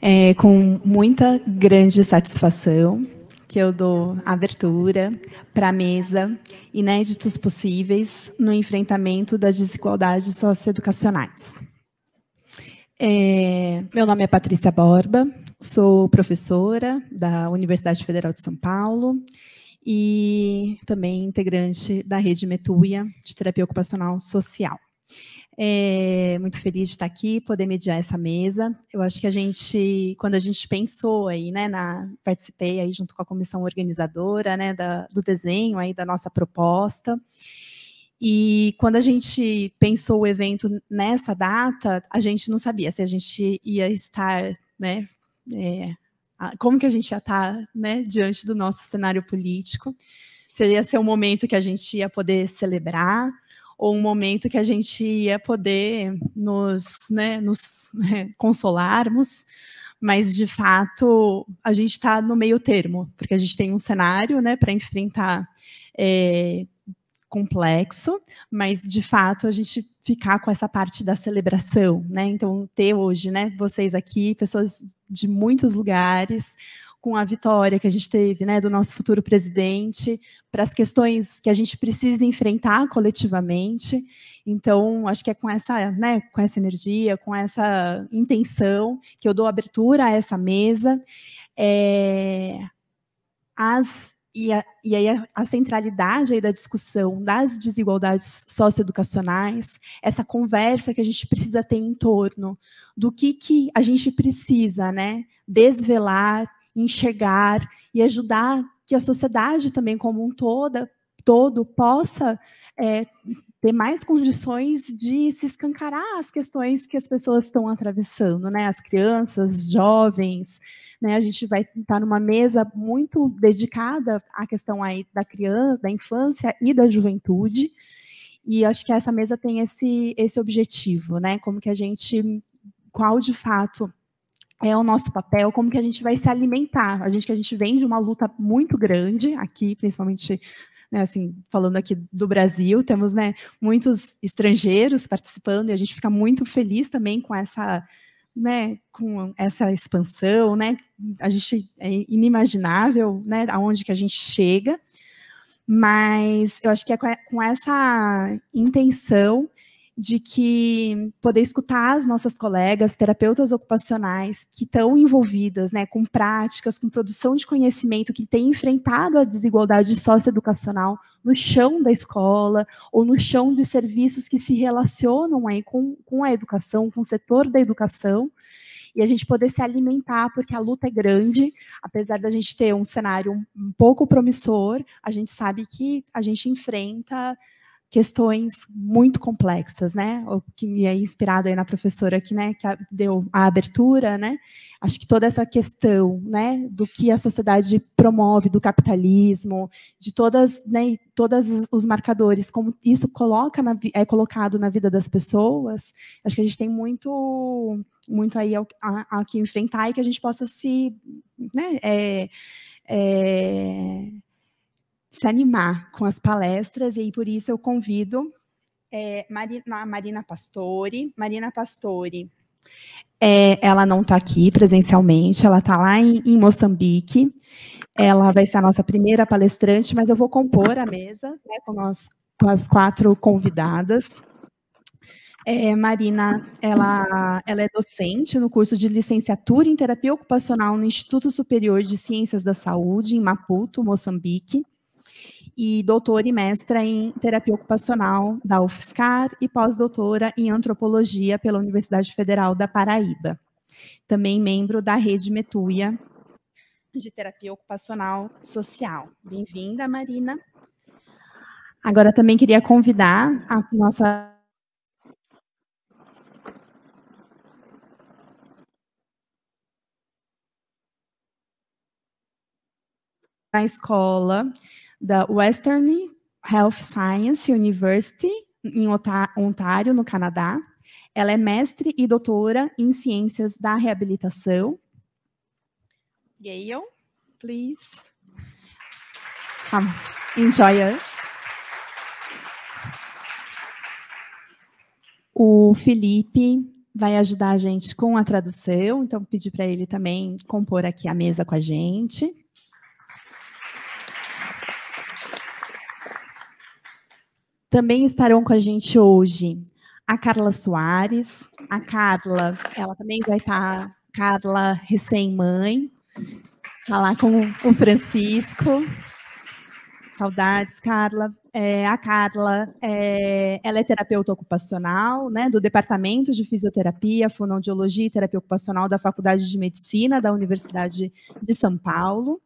É com muita grande satisfação que eu dou abertura para a mesa Inéditos Possíveis no Enfrentamento das Desigualdades Socioeducacionais. Meu nome é Patrícia Borba, sou professora da Universidade Federal de São Paulo e também integrante da Rede Metuia de Terapia Ocupacional Social. Muito feliz de estar aqui, poder mediar essa mesa. Eu acho que quando a gente pensou aí, né, participei aí junto com a comissão organizadora, né, do desenho aí da nossa proposta. E quando a gente pensou o evento nessa data, a gente não sabia se a gente ia estar, né, como que a gente ia estar, né, diante do nosso cenário político. Se ia ser um momento que a gente ia poder celebrar, ou um momento que a gente ia poder nos consolarmos, mas, de fato, a gente está no meio termo, porque a gente tem um cenário, né, para enfrentar complexo, mas, de fato, a gente ficar com essa parte da celebração, né? Então, ter hoje, né, vocês aqui, pessoas de muitos lugares, com a vitória que a gente teve, né, do nosso futuro presidente, para as questões que a gente precisa enfrentar coletivamente. Então, acho que é com essa energia, com essa intenção, que eu dou abertura a essa mesa. E aí a centralidade aí da discussão das desigualdades socioeducacionais, essa conversa que a gente precisa ter em torno do que a gente precisa, né, desvelar, enxergar e ajudar que a sociedade também como um todo possa ter mais condições de se escancarar as questões que as pessoas estão atravessando, né? As crianças, jovens, né? A gente vai estar numa mesa muito dedicada à questão aí da criança, da infância e da juventude, e acho que essa mesa tem esse objetivo, né? Qual de fato é o nosso papel, como que a gente vai se alimentar. Que a gente vem de uma luta muito grande aqui, principalmente, né, assim, falando aqui do Brasil, temos, né, muitos estrangeiros participando, e a gente fica muito feliz também com essa expansão, né? A gente é inimaginável, né, aonde que a gente chega, mas eu acho que é com essa intenção de que poder escutar as nossas colegas, terapeutas ocupacionais, que estão envolvidas, né, com práticas, com produção de conhecimento, que têm enfrentado a desigualdade socioeducacional no chão da escola, ou no chão de serviços que se relacionam aí com a educação, com o setor da educação, e a gente poder se alimentar, porque a luta é grande, apesar da gente ter um cenário um pouco promissor, a gente sabe que a gente enfrenta questões muito complexas, né? O que me é inspirado aí na professora que, né, que deu a abertura, né? Acho que toda essa questão, né, do que a sociedade promove, do capitalismo, de todos os marcadores, como isso é colocado na vida das pessoas, acho que a gente tem muito aí a que enfrentar, e que a gente possa se animar com as palestras, e aí, por isso eu convido a Marina Pastori. Marina Pastori, ela não está aqui presencialmente, ela está lá em Moçambique. Ela vai ser a nossa primeira palestrante, mas eu vou compor a mesa, né, com as 4 convidadas. Marina, ela é docente no curso de licenciatura em terapia ocupacional no Instituto Superior de Ciências da Saúde, em Maputo, Moçambique, e doutora e mestra em terapia ocupacional da UFSCar e pós-doutora em antropologia pela Universidade Federal da Paraíba. Também membro da Rede Metuia de terapia ocupacional social. Bem-vinda, Marina. Agora também queria convidar a nossa na escola da Western Health Science University, em Ontário, no Canadá. Ela é mestre e doutora em ciências da reabilitação. Gail, please. Come, enjoy us. O Felipe vai ajudar a gente com a tradução, então pedi para ele também compor aqui a mesa com a gente. Também estarão com a gente hoje a Carla Soares. A Carla, ela também vai estar, Carla recém-mãe, está lá com o Francisco. Saudades, Carla. A Carla, ela é terapeuta ocupacional, né, do Departamento de Fisioterapia, Fonoaudiologia e Terapia Ocupacional da Faculdade de Medicina da Universidade de São Paulo,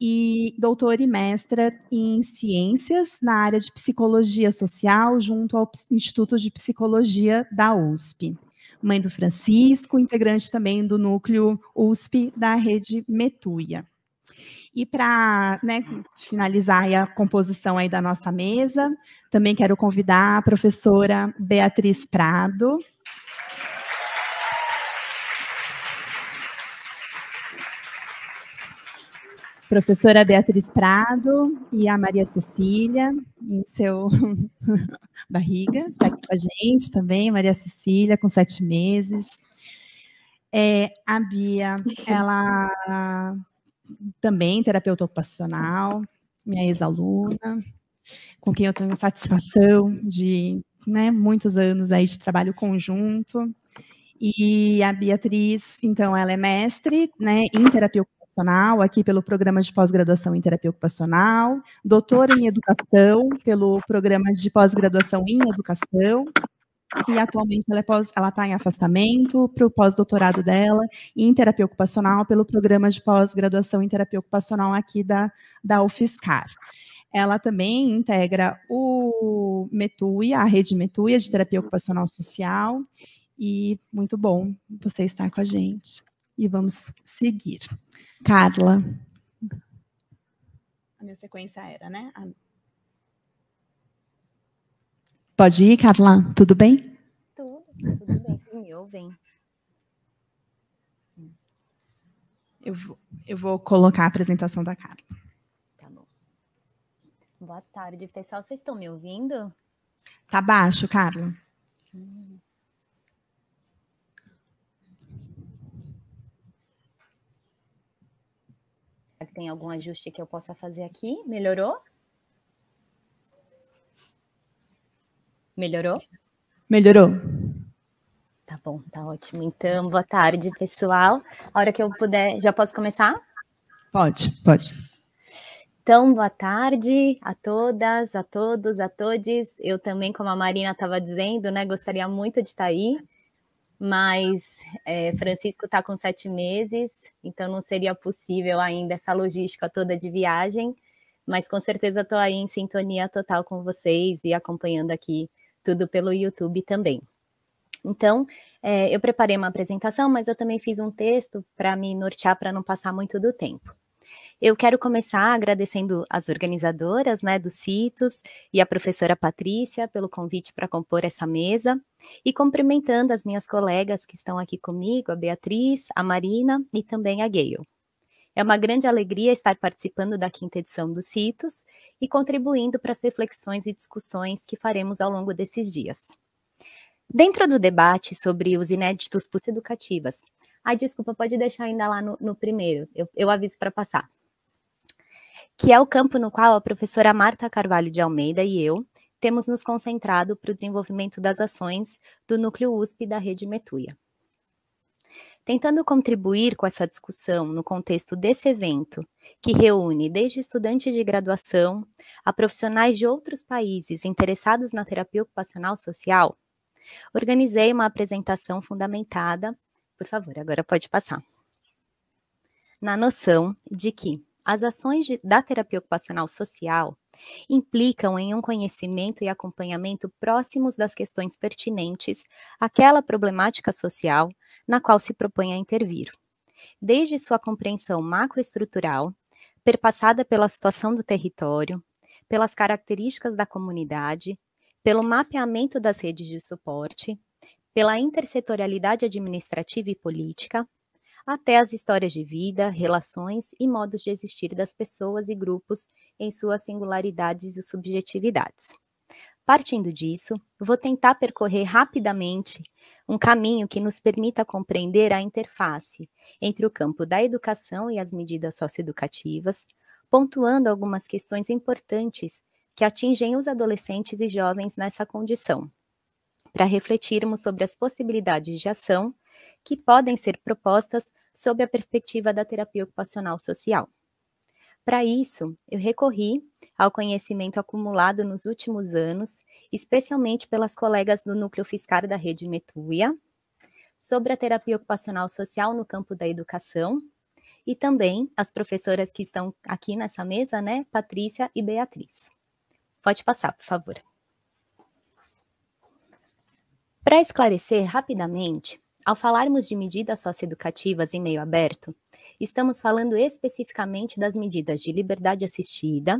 e doutora e mestra em Ciências na área de Psicologia Social, junto ao Instituto de Psicologia da USP. Mãe do Francisco, integrante também do núcleo USP da Rede Metuia. E para, né, finalizar aí a composição aí da nossa mesa, também quero convidar a professora Beatriz Prado. Professora Beatriz Prado e a Maria Cecília, em seu barriga, está aqui com a gente também, Maria Cecília, com 7 meses. A Bia, ela também terapeuta ocupacional, minha ex-aluna, com quem eu tenho satisfação de, né, muitos anos aí de trabalho conjunto. E a Beatriz, então, ela é mestre, né, em terapia ocupacional, aqui pelo programa de pós-graduação em terapia ocupacional, doutora em educação pelo programa de pós-graduação em educação, e atualmente ela está em afastamento para o pós-doutorado dela em terapia ocupacional pelo programa de pós-graduação em terapia ocupacional aqui da UFSCar. Ela também integra o Metuia, a rede Metuia de terapia ocupacional social, e muito bom você estar com a gente. E vamos seguir. Carla. A minha sequência era, né? Pode ir, Carla? Tudo bem? Tudo bem. Vocês me ouvem? Eu vou colocar a apresentação da Carla. Tá bom. Boa tarde, pessoal. Vocês estão me ouvindo? Tá baixo, Carla. Tem algum ajuste que eu possa fazer aqui? Melhorou? Melhorou? Melhorou. Tá bom, tá ótimo. Então, boa tarde, pessoal. A hora que eu puder, já posso começar? Pode. Então, boa tarde a todas, a todos, a todes. Eu também, como a Marina estava dizendo, né, gostaria muito de estar aí, mas Francisco está com 7 meses, então não seria possível ainda essa logística toda de viagem, mas com certeza estou aí em sintonia total com vocês e acompanhando aqui tudo pelo YouTube também. Então, eu preparei uma apresentação, mas eu também fiz um texto para me nortear para não passar muito do tempo. Eu quero começar agradecendo as organizadoras, né, dos CITOS e a professora Patrícia pelo convite para compor essa mesa e cumprimentando as minhas colegas que estão aqui comigo, a Beatriz, a Marina e também a Gayle. É uma grande alegria estar participando da 5ª edição dos CITOS e contribuindo para as reflexões e discussões que faremos ao longo desses dias. Dentro do debate sobre os inéditos pulso-educativas, desculpa, pode deixar ainda lá no primeiro, eu aviso para passar. Que é o campo no qual a professora Marta Carvalho de Almeida e eu temos nos concentrado para o desenvolvimento das ações do Núcleo USP da Rede Metuia. Tentando contribuir com essa discussão no contexto desse evento, que reúne desde estudantes de graduação a profissionais de outros países interessados na terapia ocupacional social, organizei uma apresentação fundamentada, por favor, agora pode passar, na noção de que as ações da terapia ocupacional social implicam em um conhecimento e acompanhamento próximos das questões pertinentes àquela problemática social na qual se propõe a intervir, desde sua compreensão macroestrutural, perpassada pela situação do território, pelas características da comunidade, pelo mapeamento das redes de suporte, pela intersetorialidade administrativa e política, até as histórias de vida, relações e modos de existir das pessoas e grupos em suas singularidades e subjetividades. Partindo disso, vou tentar percorrer rapidamente um caminho que nos permita compreender a interface entre o campo da educação e as medidas socioeducativas, pontuando algumas questões importantes que atingem os adolescentes e jovens nessa condição, para refletirmos sobre as possibilidades de ação que podem ser propostas sob a perspectiva da terapia ocupacional social. Para isso, eu recorri ao conhecimento acumulado nos últimos anos, especialmente pelas colegas do Núcleo Fiscar da Rede Metuia, sobre a terapia ocupacional social no campo da educação, e também as professoras que estão aqui nessa mesa, né, Patrícia e Beatriz. Pode passar, por favor. Para esclarecer rapidamente, ao falarmos de medidas socioeducativas em meio aberto, estamos falando especificamente das medidas de liberdade assistida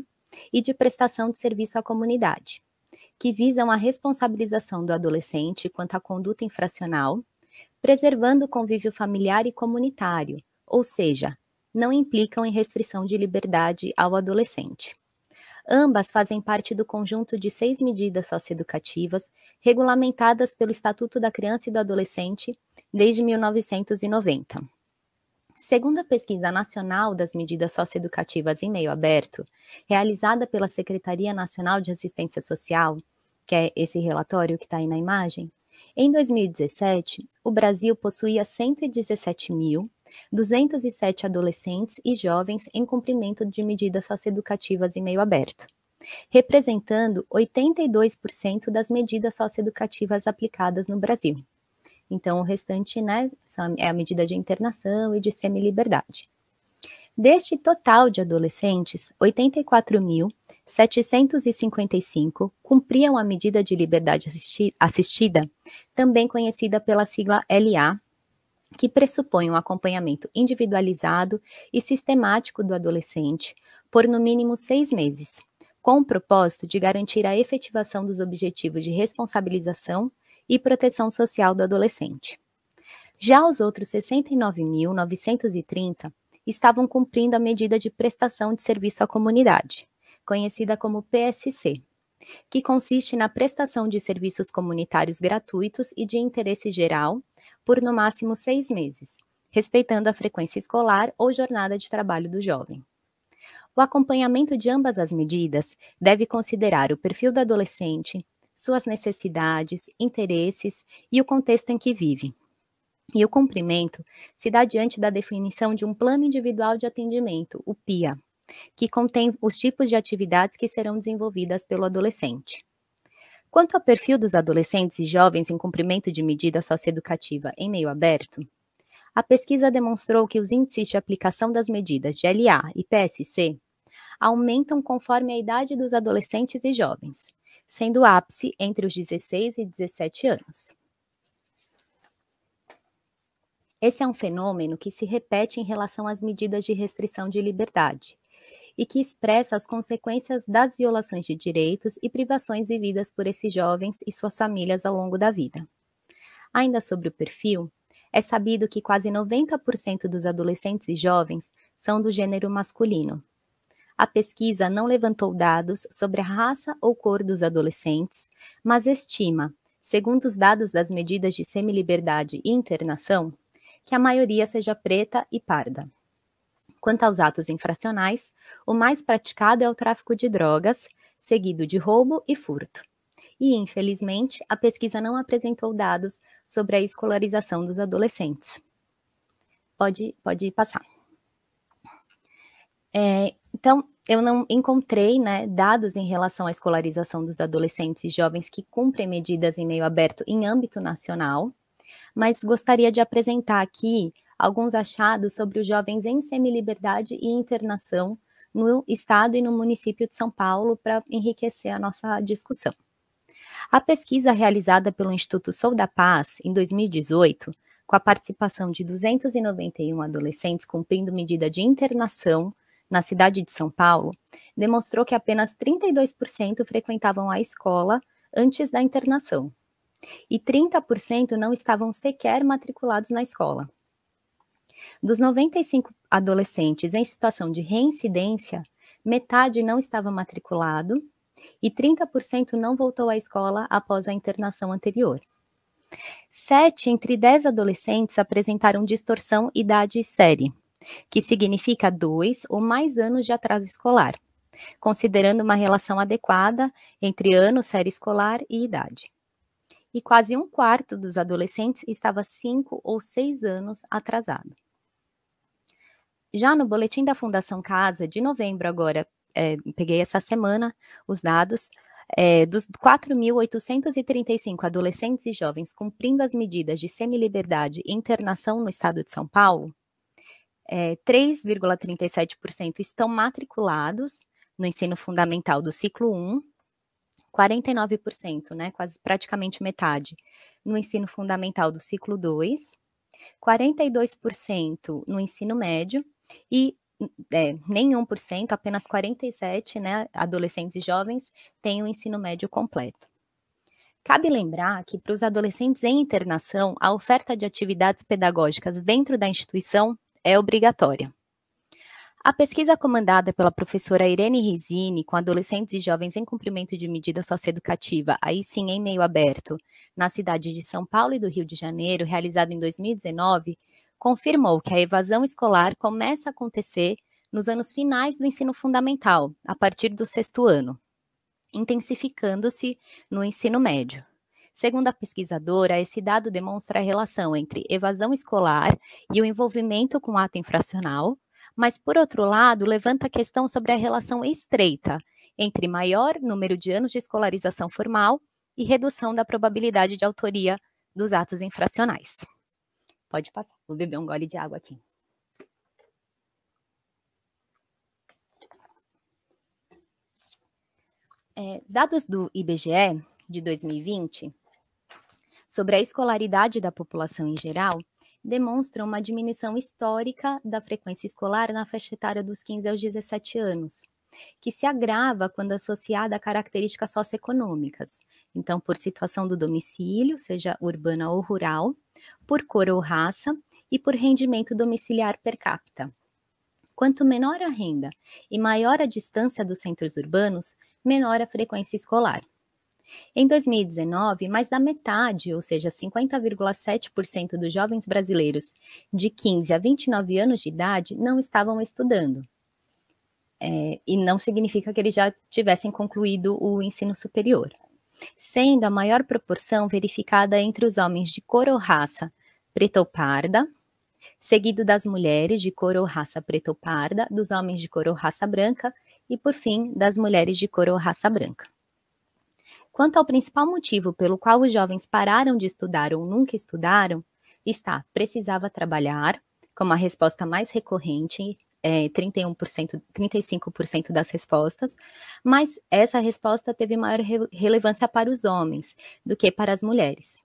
e de prestação de serviço à comunidade, que visam a responsabilização do adolescente quanto à conduta infracional, preservando o convívio familiar e comunitário, ou seja, não implicam em restrição de liberdade ao adolescente. Ambas fazem parte do conjunto de 6 medidas socioeducativas regulamentadas pelo Estatuto da Criança e do Adolescente desde 1990. Segundo a Pesquisa Nacional das Medidas Socioeducativas em Meio Aberto, realizada pela Secretaria Nacional de Assistência Social, que é esse relatório que está aí na imagem, em 2017, o Brasil possuía 117.207 adolescentes e jovens em cumprimento de medidas socioeducativas em meio aberto, representando 82% das medidas socioeducativas aplicadas no Brasil. Então, o restante, né, é a medida de internação e de semiliberdade. Deste total de adolescentes, 84.755 cumpriam a medida de liberdade assistida, também conhecida pela sigla LA, que pressupõe um acompanhamento individualizado e sistemático do adolescente por no mínimo 6 meses, com o propósito de garantir a efetivação dos objetivos de responsabilização e proteção social do adolescente. Já os outros 69.930 estavam cumprindo a medida de prestação de serviço à comunidade, conhecida como PSC, que consiste na prestação de serviços comunitários gratuitos e de interesse geral por no máximo 6 meses, respeitando a frequência escolar ou jornada de trabalho do jovem. O acompanhamento de ambas as medidas deve considerar o perfil do adolescente, suas necessidades, interesses e o contexto em que vive. E o cumprimento se dá diante da definição de um Plano Individual de Atendimento, o PIA, que contém os tipos de atividades que serão desenvolvidas pelo adolescente. Quanto ao perfil dos adolescentes e jovens em cumprimento de medida socioeducativa em meio aberto, a pesquisa demonstrou que os índices de aplicação das medidas de LA e PSC aumentam conforme a idade dos adolescentes e jovens, sendo o ápice entre os 16 e 17 anos. Esse é um fenômeno que se repete em relação às medidas de restrição de liberdade e que expressa as consequências das violações de direitos e privações vividas por esses jovens e suas famílias ao longo da vida. Ainda sobre o perfil, é sabido que quase 90% dos adolescentes e jovens são do gênero masculino. A pesquisa não levantou dados sobre a raça ou cor dos adolescentes, mas estima, segundo os dados das medidas de semiliberdade e internação, que a maioria seja preta e parda. Quanto aos atos infracionais, o mais praticado é o tráfico de drogas, seguido de roubo e furto. E, infelizmente, a pesquisa não apresentou dados sobre a escolarização dos adolescentes. Pode passar. Então, eu não encontrei, né, dados em relação à escolarização dos adolescentes e jovens que cumprem medidas em meio aberto em âmbito nacional, mas gostaria de apresentar aqui alguns achados sobre os jovens em semiliberdade e internação no estado e no município de São Paulo para enriquecer a nossa discussão. A pesquisa realizada pelo Instituto Sou da Paz em 2018, com a participação de 291 adolescentes cumprindo medida de internação na cidade de São Paulo, demonstrou que apenas 32% frequentavam a escola antes da internação e 30% não estavam sequer matriculados na escola. Dos 95 adolescentes em situação de reincidência, metade não estava matriculado e 30% não voltou à escola após a internação anterior. 7 entre 10 adolescentes apresentaram distorção idade-série, que significa 2 ou mais anos de atraso escolar, considerando uma relação adequada entre ano, série escolar e idade. E quase 1/4 dos adolescentes estava 5 ou 6 anos atrasado. Já no boletim da Fundação Casa, de novembro agora, peguei essa semana os dados, dos 4.835 adolescentes e jovens cumprindo as medidas de semiliberdade e internação no estado de São Paulo, 3,37% estão matriculados no ensino fundamental do ciclo 1, 49%, né, quase praticamente metade, no ensino fundamental do ciclo 2, 42% no ensino médio e nenhum por cento, apenas 47%, né, adolescentes e jovens têm o ensino médio completo. Cabe lembrar que para os adolescentes em internação, a oferta de atividades pedagógicas dentro da instituição é obrigatória. A pesquisa comandada pela professora Irene Risini com adolescentes e jovens em cumprimento de medida socioeducativa, aí sim em meio aberto, na cidade de São Paulo e do Rio de Janeiro, realizada em 2019, confirmou que a evasão escolar começa a acontecer nos anos finais do ensino fundamental, a partir do 6º ano, intensificando-se no ensino médio. Segundo a pesquisadora, esse dado demonstra a relação entre evasão escolar e o envolvimento com ato infracional, mas, por outro lado, levanta a questão sobre a relação estreita entre maior número de anos de escolarização formal e redução da probabilidade de autoria dos atos infracionais. Pode passar, vou beber um gole de água aqui. Dados do IBGE de 2020 sobre a escolaridade da população em geral demonstram uma diminuição histórica da frequência escolar na faixa etária dos 15 aos 17 anos, que se agrava quando associada a características socioeconômicas, então por situação do domicílio, seja urbana ou rural, por cor ou raça e por rendimento domiciliar per capita. Quanto menor a renda e maior a distância dos centros urbanos, menor a frequência escolar. Em 2019, mais da metade, ou seja, 50,7% dos jovens brasileiros de 15 a 29 anos de idade não estavam estudando. E não significa que eles já tivessem concluído o ensino superior, sendo a maior proporção verificada entre os homens de cor ou raça preta ou parda, seguido das mulheres de cor ou raça preta ou parda, dos homens de cor ou raça branca e, por fim, das mulheres de cor ou raça branca. Quanto ao principal motivo pelo qual os jovens pararam de estudar ou nunca estudaram, está: precisava trabalhar, como a resposta mais recorrente, 35% das respostas, mas essa resposta teve maior relevância para os homens do que para as mulheres.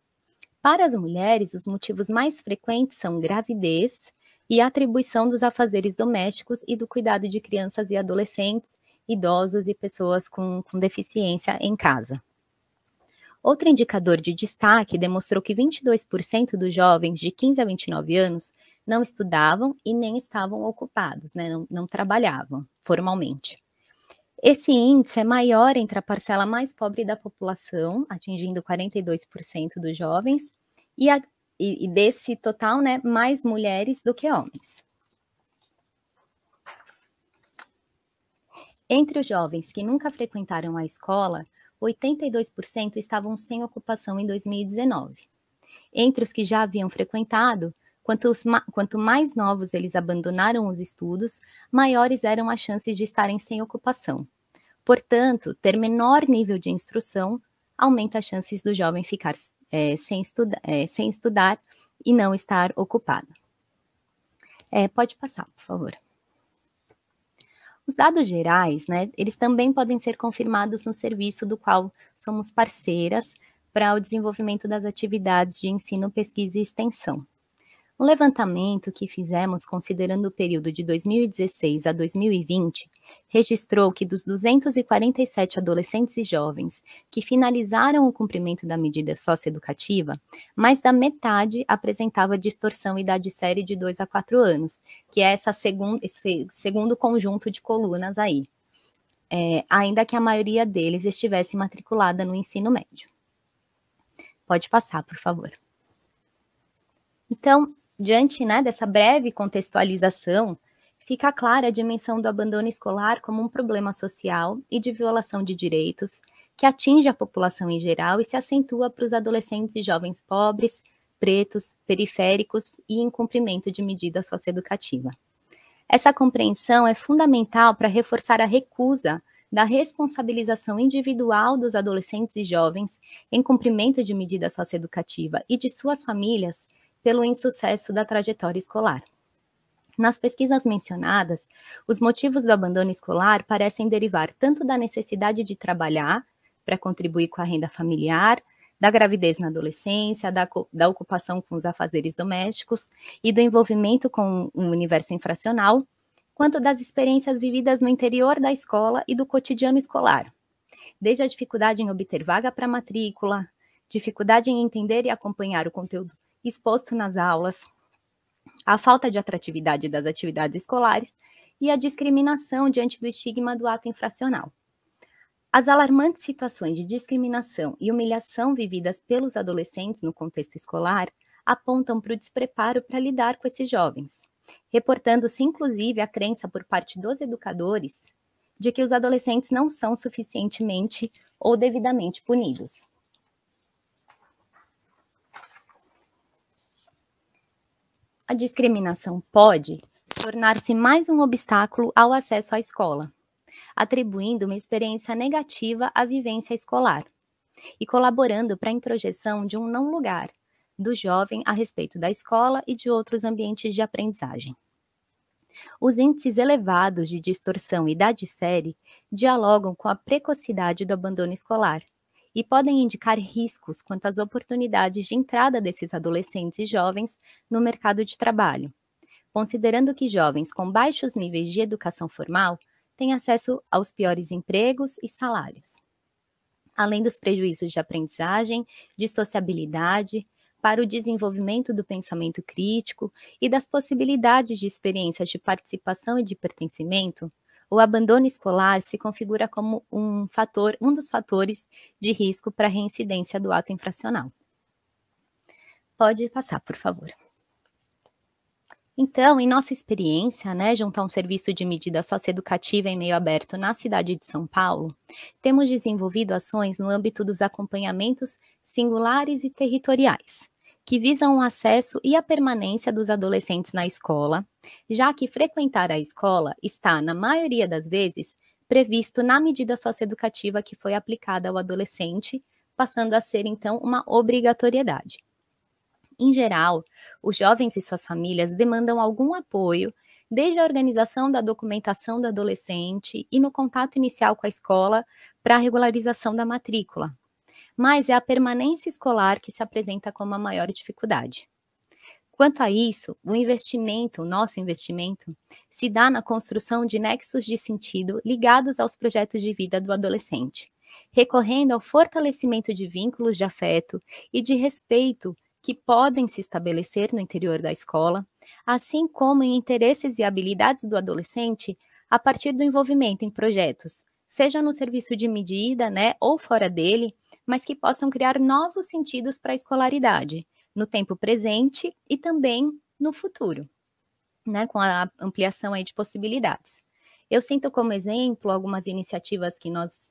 Para as mulheres, os motivos mais frequentes são gravidez e atribuição dos afazeres domésticos e do cuidado de crianças e adolescentes, idosos e pessoas com deficiência em casa. Outro indicador de destaque demonstrou que 22% dos jovens de 15 a 29 anos não estudavam e nem estavam ocupados, né? Não trabalhavam formalmente. Esse índice é maior entre a parcela mais pobre da população, atingindo 42% dos jovens, e desse total, né, mais mulheres do que homens. Entre os jovens que nunca frequentaram a escola, 82% estavam sem ocupação em 2019. Entre os que já haviam frequentado, quanto mais novos eles abandonaram os estudos, maiores eram as chances de estarem sem ocupação. Portanto, ter menor nível de instrução aumenta as chances do jovem ficar sem estudar e não estar ocupado. Pode passar, por favor. Os dados gerais, né, eles também podem ser confirmados no serviço do qual somos parceiras para o desenvolvimento das atividades de ensino, pesquisa e extensão. Um levantamento que fizemos considerando o período de 2016 a 2020 registrou que dos 247 adolescentes e jovens que finalizaram o cumprimento da medida socioeducativa, mais da metade apresentava distorção idade-série de 2 a 4 anos, que é esse segundo conjunto de colunas aí. ainda que a maioria deles estivesse matriculada no ensino médio. Pode passar, por favor. Então, diante, né, dessa breve contextualização, fica clara a dimensão do abandono escolar como um problema social e de violação de direitos que atinge a população em geral e se acentua para os adolescentes e jovens pobres, pretos, periféricos e em cumprimento de medida socioeducativa. Essa compreensão é fundamental para reforçar a recusa da responsabilização individual dos adolescentes e jovens em cumprimento de medida socioeducativa e de suas famílias pelo insucesso da trajetória escolar. Nas pesquisas mencionadas, os motivos do abandono escolar parecem derivar tanto da necessidade de trabalhar para contribuir com a renda familiar, da gravidez na adolescência, da ocupação com os afazeres domésticos e do envolvimento com o universo infracional, quanto das experiências vividas no interior da escola e do cotidiano escolar, desde a dificuldade em obter vaga para matrícula, dificuldade em entender e acompanhar o conteúdo exposto nas aulas, a falta de atratividade das atividades escolares e a discriminação diante do estigma do ato infracional. As alarmantes situações de discriminação e humilhação vividas pelos adolescentes no contexto escolar apontam para o despreparo para lidar com esses jovens, reportando-se inclusive a crença por parte dos educadores de que os adolescentes não são suficientemente ou devidamente punidos. A discriminação pode tornar-se mais um obstáculo ao acesso à escola, atribuindo uma experiência negativa à vivência escolar e colaborando para a introjeção de um não lugar do jovem a respeito da escola e de outros ambientes de aprendizagem. Os índices elevados de distorção e idade série dialogam com a precocidade do abandono escolar e podem indicar riscos quanto às oportunidades de entrada desses adolescentes e jovens no mercado de trabalho, considerando que jovens com baixos níveis de educação formal têm acesso aos piores empregos e salários, além dos prejuízos de aprendizagem, de sociabilidade, para o desenvolvimento do pensamento crítico e das possibilidades de experiências de participação e de pertencimento. O abandono escolar se configura como um dos fatores de risco para a reincidência do ato infracional. Pode passar, por favor. Então, em nossa experiência, junto a um serviço de medida socioeducativa em meio aberto na cidade de São Paulo, temos desenvolvido ações no âmbito dos acompanhamentos singulares e territoriais, que visam o acesso e a permanência dos adolescentes na escola, já que frequentar a escola está, na maioria das vezes, previsto na medida socioeducativa que foi aplicada ao adolescente, passando a ser, então, uma obrigatoriedade. Em geral, os jovens e suas famílias demandam algum apoio, desde a organização da documentação do adolescente e no contato inicial com a escola para a regularização da matrícula. Mas é a permanência escolar que se apresenta como a maior dificuldade. Quanto a isso, o nosso investimento, se dá na construção de nexos de sentido ligados aos projetos de vida do adolescente, recorrendo ao fortalecimento de vínculos de afeto e de respeito que podem se estabelecer no interior da escola, assim como em interesses e habilidades do adolescente a partir do envolvimento em projetos, seja no serviço de medida, ou fora dele, mas que possam criar novos sentidos para a escolaridade, no tempo presente e também no futuro, com a ampliação aí de possibilidades. Eu cito como exemplo algumas iniciativas que nós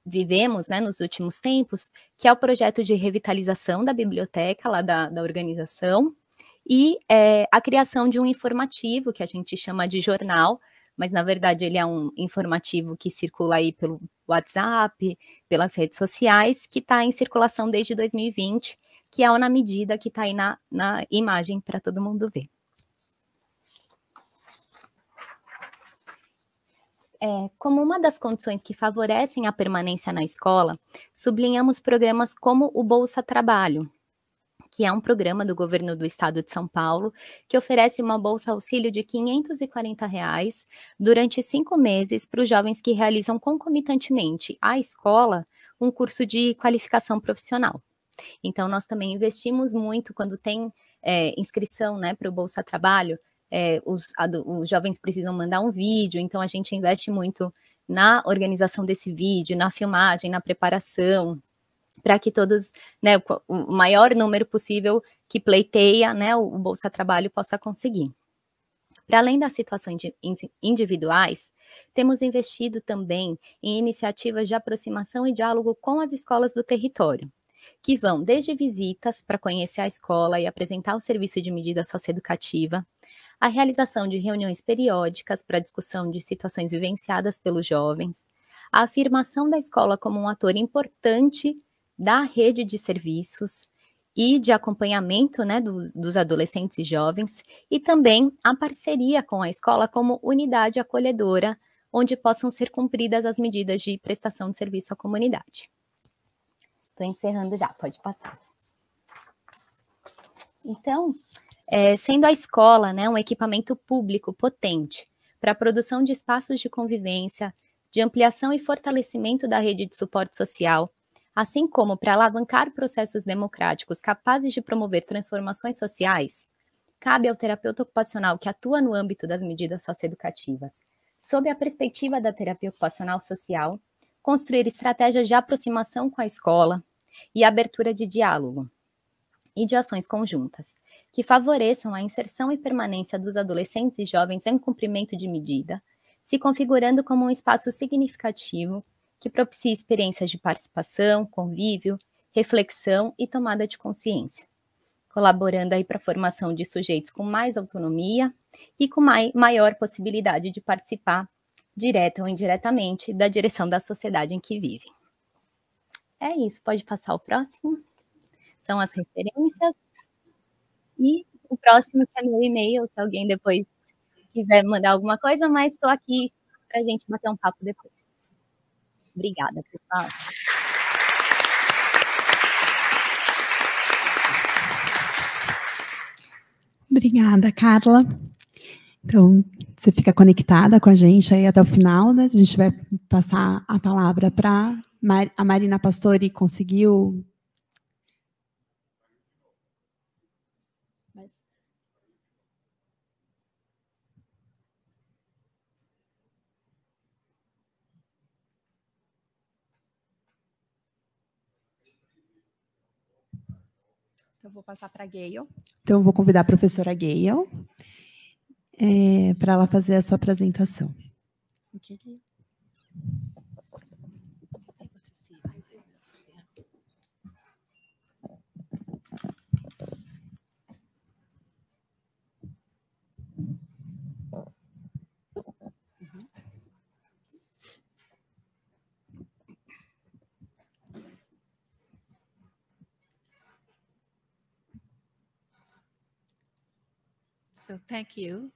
vivemos nos últimos tempos, que é o projeto de revitalização da biblioteca lá da organização e a criação de um informativo, que a gente chama de jornal, mas na verdade ele é um informativo que circula aí pelo WhatsApp, pelas redes sociais, que está em circulação desde 2020, que é Na Medida, que está aí na imagem para todo mundo ver. Como uma das condições que favorecem a permanência na escola, sublinhamos programas como o Bolsa Trabalho, que é um programa do governo do estado de São Paulo, que oferece uma bolsa auxílio de R$ 540 durante 5 meses para os jovens que realizam concomitantemente à escola um curso de qualificação profissional. Então, nós também investimos muito quando tem inscrição para o Bolsa Trabalho, os jovens precisam mandar um vídeo, então a gente investe muito na organização desse vídeo, na filmagem, na preparação, para que todos, né, o maior número possível que pleiteia, né, o Bolsa Trabalho possa conseguir. Para além das situações individuais, temos investido também em iniciativas de aproximação e diálogo com as escolas do território, que vão desde visitas para conhecer a escola e apresentar o serviço de medida socioeducativa, a realização de reuniões periódicas para discussão de situações vivenciadas pelos jovens, a afirmação da escola como um ator importante da rede de serviços e de acompanhamento, né, dos adolescentes e jovens, e também a parceria com a escola como unidade acolhedora, onde possam ser cumpridas as medidas de prestação de serviço à comunidade. Estou encerrando já, pode passar. Então, sendo a escola, né, um equipamento público potente para a produção de espaços de convivência, de ampliação e fortalecimento da rede de suporte social, assim como para alavancar processos democráticos capazes de promover transformações sociais, cabe ao terapeuta ocupacional que atua no âmbito das medidas socioeducativas, sob a perspectiva da terapia ocupacional social, construir estratégias de aproximação com a escola e abertura de diálogo e de ações conjuntas, que favoreçam a inserção e permanência dos adolescentes e jovens em cumprimento de medida, se configurando como um espaço significativo que propicie experiências de participação, convívio, reflexão e tomada de consciência, colaborando aí para a formação de sujeitos com mais autonomia e com maior possibilidade de participar, direta ou indiretamente, da direção da sociedade em que vivem. É isso, pode passar o próximo. São as referências. E o próximo que é meu e-mail, se alguém depois quiser mandar alguma coisa, mas estou aqui para a gente bater um papo depois. Obrigada, pessoal. Obrigada, Carla. Então, você fica conectada com a gente aí até o final, né? A gente vai passar a palavra para a Marina Pastori. Conseguiu... Então, vou passar para a Gayle. Então, eu vou convidar a professora Gayle para ela fazer a sua apresentação. Okay, Gayle? So thank you.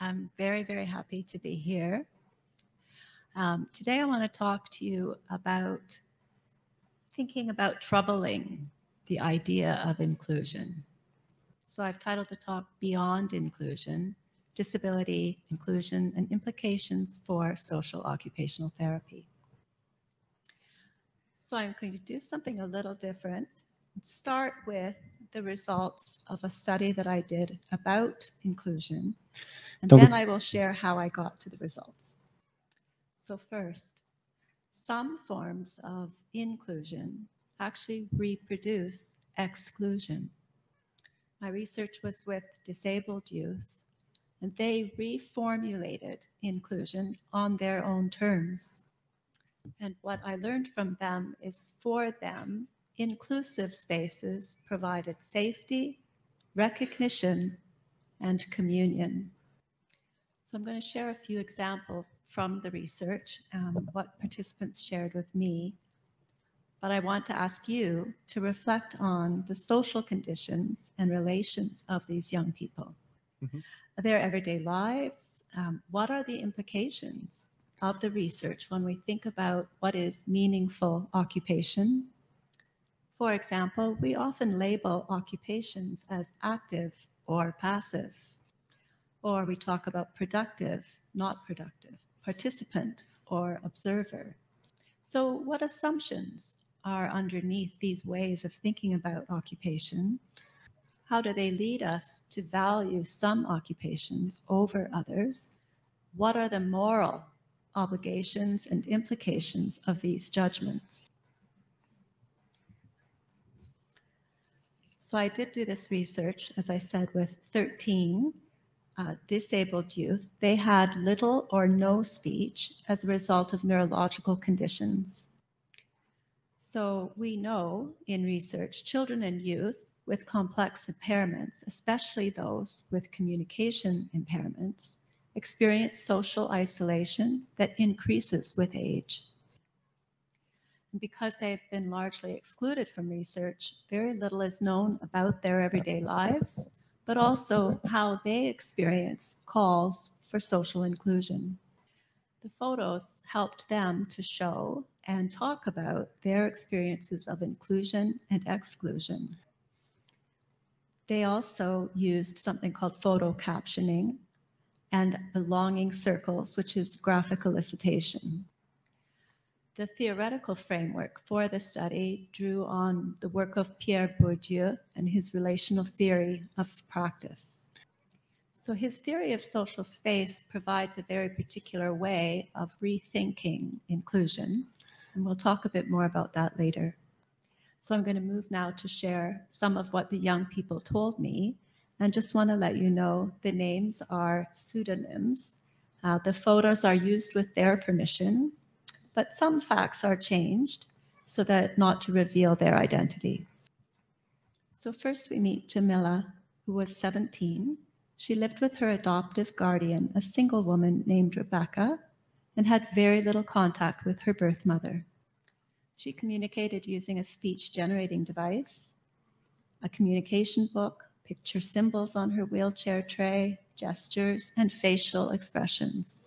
I'm very, very happy to be here. Today I want to talk to you about thinking about troubling the idea of inclusion. So I've titled the talk Beyond Inclusion, Disability, Inclusion, and Implications for Social Occupational Therapy. So I'm going to do something a little different. Start with the results of a study that I did about inclusion, and then I will share how I got to the results. So first, some forms of inclusion actually reproduce exclusion. My research was with disabled youth, and they reformulated inclusion on their own terms. And what I learned from them is, for them, inclusive spaces provided safety, recognition, and communion. So I'm going to share a few examples from the research, what participants shared with me. But I want to ask you to reflect on the social conditions and relations of these young people. Their everyday lives, what are the implications of the research when we think about what is meaningful occupation? For example, we often label occupations as active or passive, or we talk about productive, not productive, participant or observer. So what assumptions are underneath these ways of thinking about occupation? How do they lead us to value some occupations over others? What are the moral obligations, and implications of these judgments. So I did do this research, as I said, with 13 disabled youth. They had little or no speech as a result of neurological conditions. So we know in research, children and youth with complex impairments, especially those with communication impairments, experience social isolation that increases with age. And because they've been largely excluded from research, very little is known about their everyday lives, but also how they experience calls for social inclusion. The photos helped them to show and talk about their experiences of inclusion and exclusion. They also used something called photo captioning and belonging circles, which is graphic elicitation. The theoretical framework for the study drew on the work of Pierre Bourdieu and his relational theory of practice. So his theory of social space provides a very particular way of rethinking inclusion, and we'll talk a bit more about that later. So I'm going to move now to share some of what the young people told me, and just want to let you know the names are pseudonyms. The photos are used with their permission, but some facts are changed so that not to reveal their identity. So first we meet Jamila, who was 17. She lived with her adoptive guardian, a single woman named Rebecca, and had very little contact with her birth mother. She communicated using a speech-generating device, a communication book, picture symbols on her wheelchair tray, gestures, and facial expressions.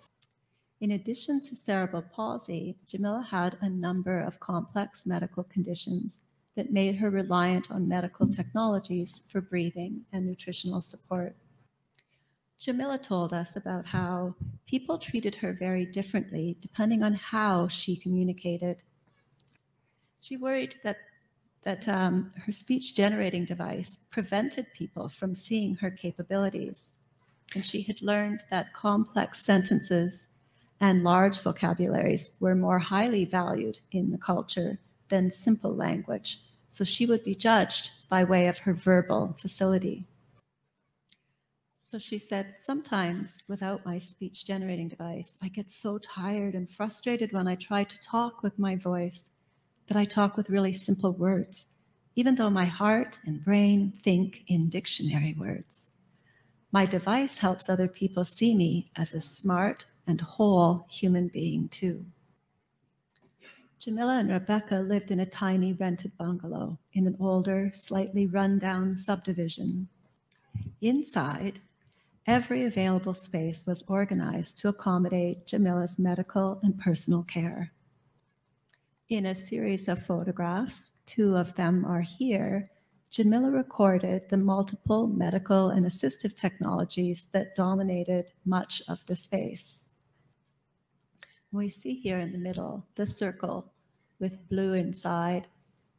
In addition to cerebral palsy, Jamila had a number of complex medical conditions that made her reliant on medical technologies for breathing and nutritional support. Jamila told us about how people treated her very differently depending on how she communicated. She worried that her speech-generating device prevented people from seeing her capabilities, and she had learned that complex sentences and large vocabularies were more highly valued in the culture than simple language, so she would be judged by way of her verbal facility. So she said, sometimes without my speech-generating device, I get so tired and frustrated when I try to talk with my voice that I talk with really simple words, even though my heart and brain think in dictionary words. My device helps other people see me as a smart and whole human being too. Jamila and Rebecca lived in a tiny rented bungalow in an older, slightly run-down subdivision. Inside, every available space was organized to accommodate Jamila's medical and personal care. In a series of photographs, 2 of them are here, Jamila recorded the multiple medical and assistive technologies that dominated much of the space. We see here in the middle, the circle with blue inside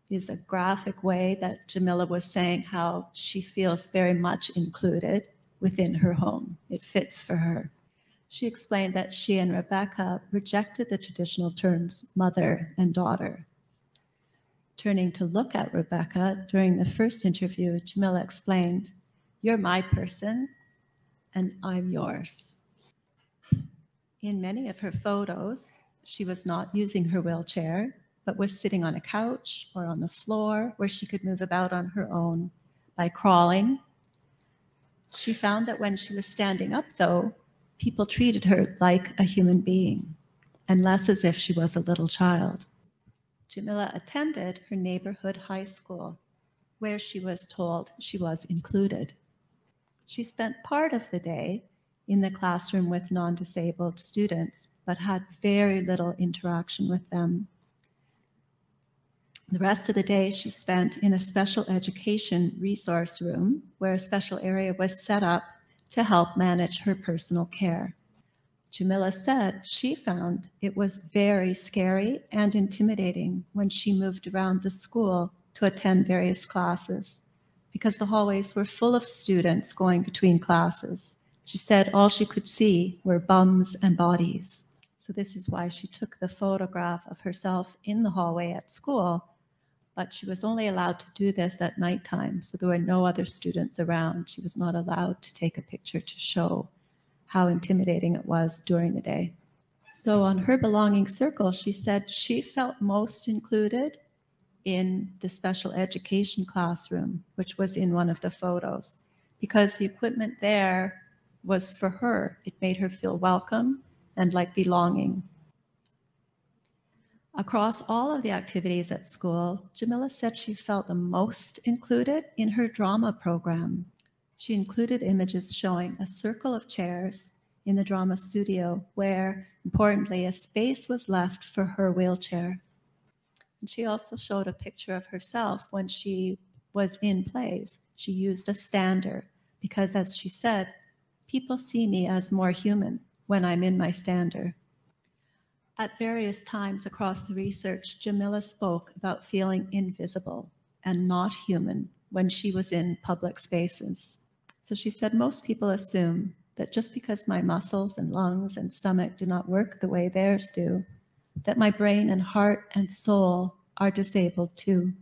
is a graphic way that Jamila was saying how she feels very much included within her home. It fits for her. She explained that she and Rebecca rejected the traditional terms mother and daughter. Turning to look at Rebecca during the first interview, Jamila explained, "You're my person and I'm yours." In many of her photos, she was not using her wheelchair, but was sitting on a couch or on the floor where she could move about on her own by crawling. She found that when she was standing up, though, people treated her like a human being and less as if she was a little child. Jamila attended her neighborhood high school, where she was told she was included. She spent part of the day in the classroom with non-disabled students, but had very little interaction with them. The rest of the day she spent in a special education resource room where a special area was set up to help manage her personal care. Jamila said she found it was very scary and intimidating when she moved around the school to attend various classes because the hallways were full of students going between classes. She said all she could see were bums and bodies. So this is why she took the photograph of herself in the hallway at school, but she was only allowed to do this at nighttime. So there were no other students around. She was not allowed to take a picture to show how intimidating it was during the day. So on her belonging circle, she said she felt most included in the special education classroom, which was in one of the photos, because the equipment there was for her. It made her feel welcome and like belonging. Across all of the activities at school, Jamila said she felt the most included in her drama program. She included images showing a circle of chairs in the drama studio where, importantly, a space was left for her wheelchair. And she also showed a picture of herself when she was in plays. She used a stander because, as she said, people see me as more human when I'm in my stander. At various times across the research, Jamila spoke about feeling invisible and not human when she was in public spaces. So she said, most people assume that just because my muscles and lungs and stomach do not work the way theirs do, that my brain and heart and soul are disabled too.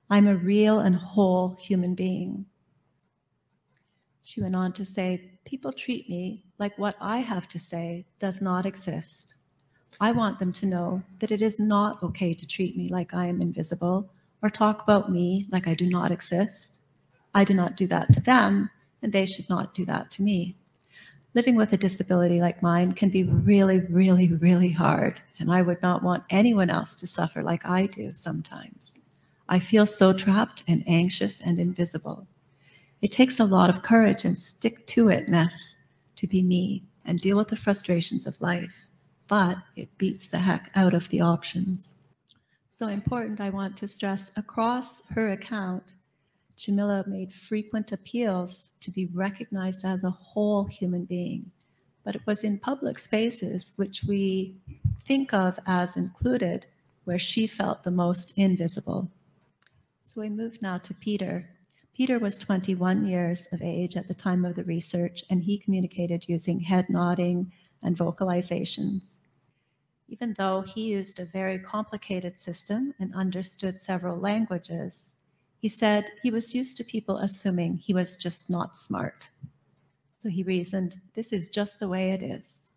I'm a real and whole human being. She went on to say, people treat me like what I have to say does not exist. I want them to know that it is not okay to treat me like I am invisible or talk about me like I do not exist. I do not do that to them, and they should not do that to me. Living with a disability like mine can be really, really, really hard, and I would not want anyone else to suffer like I do sometimes. I feel so trapped and anxious and invisible. It takes a lot of courage and stick-to-itness to be me and deal with the frustrations of life, but it beats the heck out of the options. So important, I want to stress, across her account, Jamila made frequent appeals to be recognized as a whole human being, but it was in public spaces, which we think of as included, where she felt the most invisible. So we move now to Peter. Peter was 21 years of age at the time of the research, and he communicated using head nodding and vocalizations. Even though he used a very complicated system and understood several languages, he said he was used to people assuming he was just not smart. So he reasoned, this is just the way it is.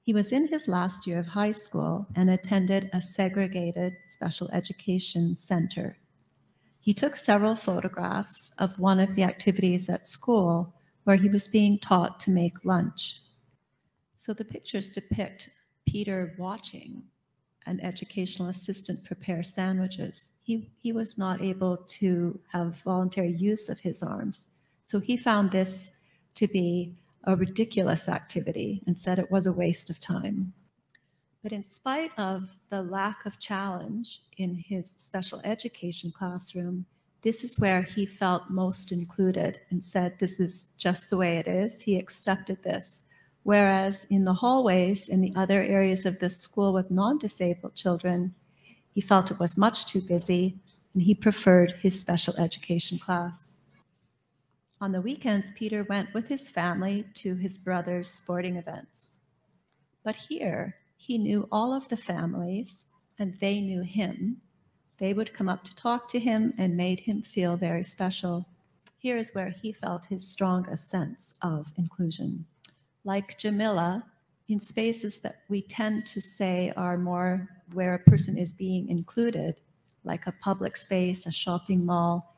He was in his last year of high school and attended a segregated special education center. He took several photographs of one of the activities at school where he was being taught to make lunch. So the pictures depict Peter watching an educational assistant prepare sandwiches. He was not able to have voluntary use of his arms. So he found this to be a ridiculous activity and said it was a waste of time. But in spite of the lack of challenge in his special education classroom, this is where he felt most included and said, this is just the way it is. He accepted this. Whereas in the hallways in the other areas of the school with non-disabled children, he felt it was much too busy and he preferred his special education class. On the weekends, Peter went with his family to his brother's sporting events. But here, he knew all of the families and they knew him. They would come up to talk to him and made him feel very special. Here is where he felt his strongest sense of inclusion. Like Jamila, in spaces that we tend to say are more where a person is being included, like a public space, a shopping mall,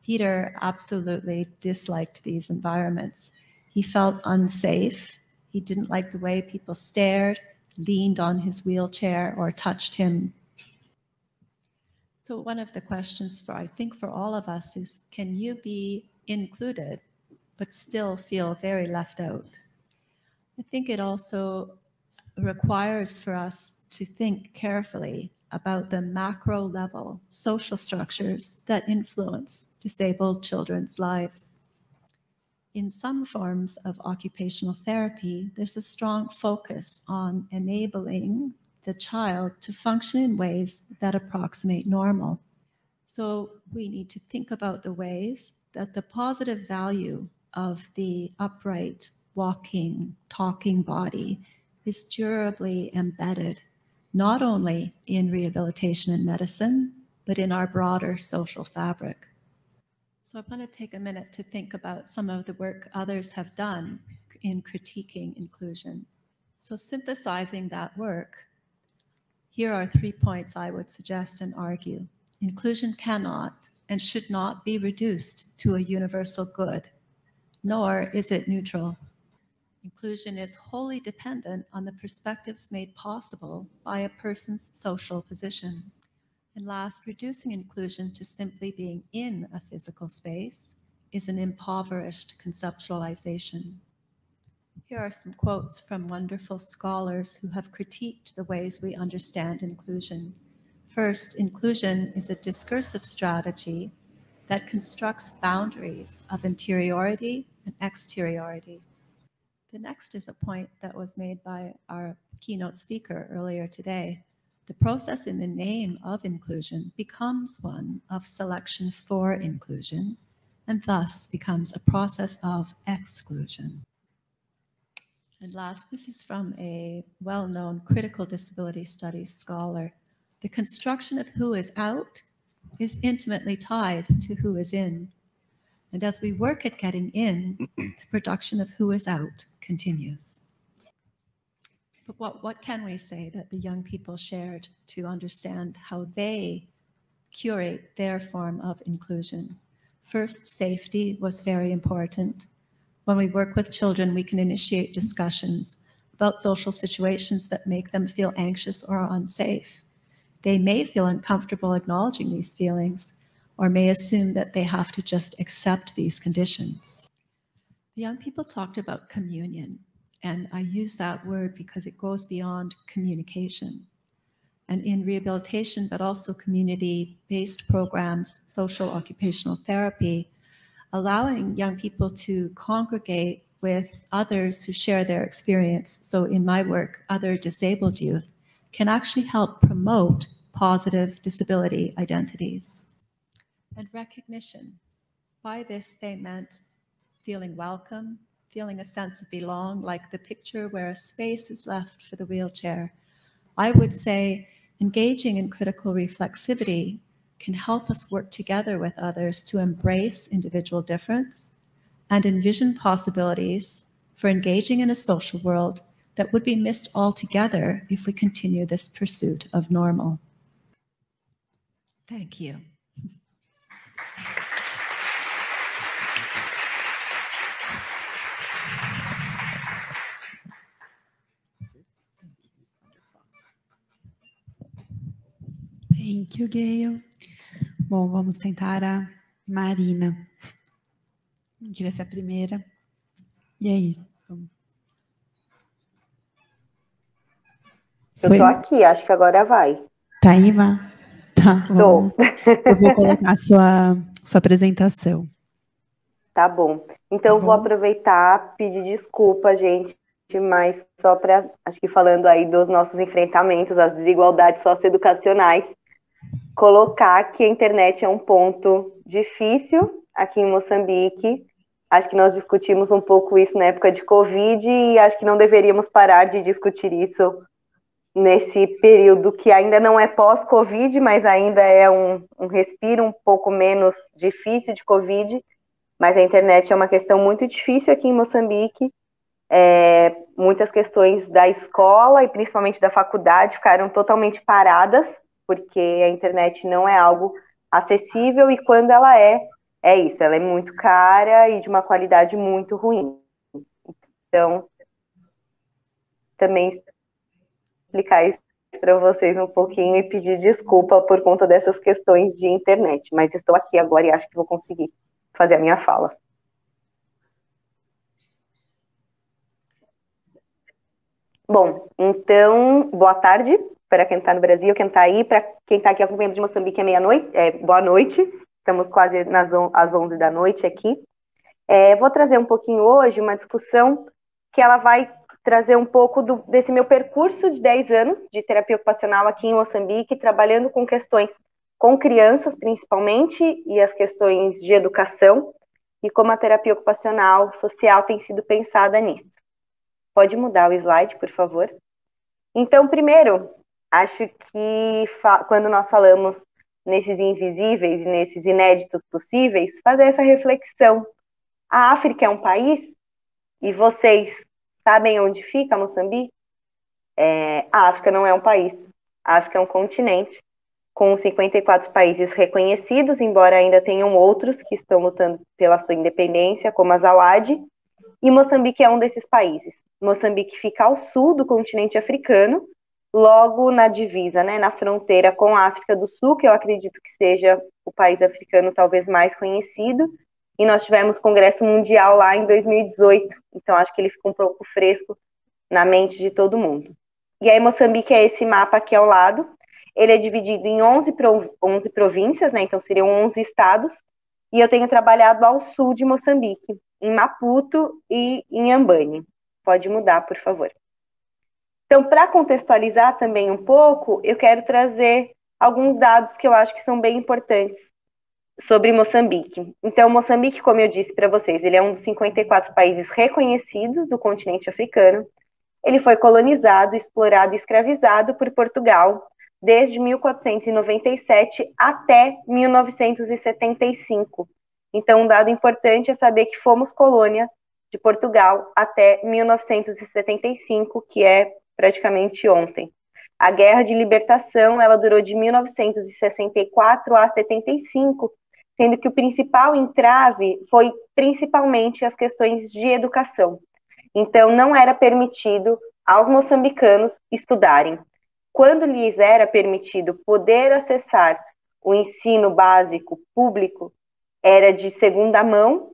Peter absolutely disliked these environments. He felt unsafe. He didn't like the way people stared, leaned on his wheelchair, or touched him. So one of the questions I think for all of us is, can you be included but still feel very left out? I think it also requires for us to think carefully about the macro level social structures that influence disabled children's lives. In some forms of occupational therapy, there's a strong focus on enabling the child to function in ways that approximate normal. So we need to think about the ways that the positive value of the upright, walking, talking body is durably embedded, not only in rehabilitation and medicine, but in our broader social fabric. So I want to take a minute to think about some of the work others have done in critiquing inclusion. So synthesizing that work, here are 3 points I would suggest and argue. Inclusion cannot and should not be reduced to a universal good, nor is it neutral. Inclusion is wholly dependent on the perspectives made possible by a person's social position. And last, reducing inclusion to simply being in a physical space is an impoverished conceptualization. Here are some quotes from wonderful scholars who have critiqued the ways we understand inclusion. First, inclusion is a discursive strategy that constructs boundaries of interiority and exteriority. The next is a point that was made by our keynote speaker earlier today. The process in the name of inclusion becomes one of selection for inclusion, and thus becomes a process of exclusion. And last, this is from a well-known critical disability studies scholar. The construction of who is out is intimately tied to who is in. And as we work at getting in, the production of who is out continues. But what can we say that the young people shared to understand how they curate their form of inclusion? First, safety was very important. When we work with children, we can initiate discussions about social situations that make them feel anxious or unsafe. They may feel uncomfortable acknowledging these feelings, or may assume that they have to just accept these conditions. The young people talked about communion. And I use that word because it goes beyond communication. And in rehabilitation, but also community-based programs, social occupational therapy, allowing young people to congregate with others who share their experience. So in my work, other disabled youth can actually help promote positive disability identities. And recognition. By this, they meant feeling welcome, feeling a sense of belong, like the picture where a space is left for the wheelchair. I would say engaging in critical reflexivity can help us work together with others to embrace individual difference and envision possibilities for engaging in a social world that would be missed altogether if we continue this pursuit of normal. Thank you. Thank you, Gayle. Bom, vamos tentar a Marina. Queria ser a primeira. E aí? Eu tô aqui, acho que agora vai. Tá aí, Má? Tá, vamos. Eu vou colocar a sua apresentação. Tá bom. Então, vou aproveitar, pedir desculpa, gente, mas só para, acho que falando aí dos nossos enfrentamentos, as desigualdades socioeducacionais, colocar que a internet é um ponto difícil aqui em Moçambique. Acho que nós discutimos um pouco isso na época de Covid e acho que não deveríamos parar de discutir isso nesse período que ainda não é pós-Covid, mas ainda é um respiro um pouco menos difícil de Covid. Mas a internet é uma questão muito difícil aqui em Moçambique. Muitas questões da escola e principalmente da faculdade ficaram totalmente paradas, porque a internet não é algo acessível e quando ela é isso, ela é muito cara e de uma qualidade muito ruim. Então, também explicar isso para vocês um pouquinho e pedir desculpa por conta dessas questões de internet, mas estou aqui agora e acho que vou conseguir fazer a minha fala. Bom, então, boa tarde para quem está no Brasil, quem está aí, para quem está aqui acompanhando de Moçambique é meia-noite, boa noite, estamos quase às 11 da noite aqui. Vou trazer um pouquinho hoje uma discussão que ela vai trazer um pouco desse meu percurso de 10 anos de terapia ocupacional aqui em Moçambique, trabalhando com questões com crianças principalmente, e as questões de educação, e como a terapia ocupacional social tem sido pensada nisso. Pode mudar o slide, por favor? Então, primeiro, acho que quando nós falamos nesses invisíveis e nesses inéditos possíveis, fazer essa reflexão. A África é um país? E vocês sabem onde fica Moçambique? A África não é um país. A África é um continente com 54 países reconhecidos, embora ainda tenham outros que estão lutando pela sua independência, como a Zawad, e Moçambique é um desses países. Moçambique fica ao sul do continente africano, logo na divisa, né, na fronteira com a África do Sul, que eu acredito que seja o país africano talvez mais conhecido, e nós tivemos Congresso Mundial lá em 2018, então acho que ele fica um pouco fresco na mente de todo mundo. E aí Moçambique é esse mapa aqui ao lado, ele é dividido em 11 províncias, né, então seriam 11 estados, e eu tenho trabalhado ao sul de Moçambique, em Maputo e em Ambane. Pode mudar, por favor. Então, para contextualizar também um pouco, eu quero trazer alguns dados que eu acho que são bem importantes sobre Moçambique. Então, Moçambique, como eu disse para vocês, ele é um dos 54 países reconhecidos do continente africano. Ele foi colonizado, explorado e escravizado por Portugal desde 1497 até 1975. Então, um dado importante é saber que fomos colônia de Portugal até 1975, que é praticamente ontem. A Guerra de Libertação, ela durou de 1964 a 75, sendo que o principal entrave foi principalmente as questões de educação. Então, não era permitido aos moçambicanos estudarem. Quando lhes era permitido poder acessar o ensino básico público, era de segunda mão,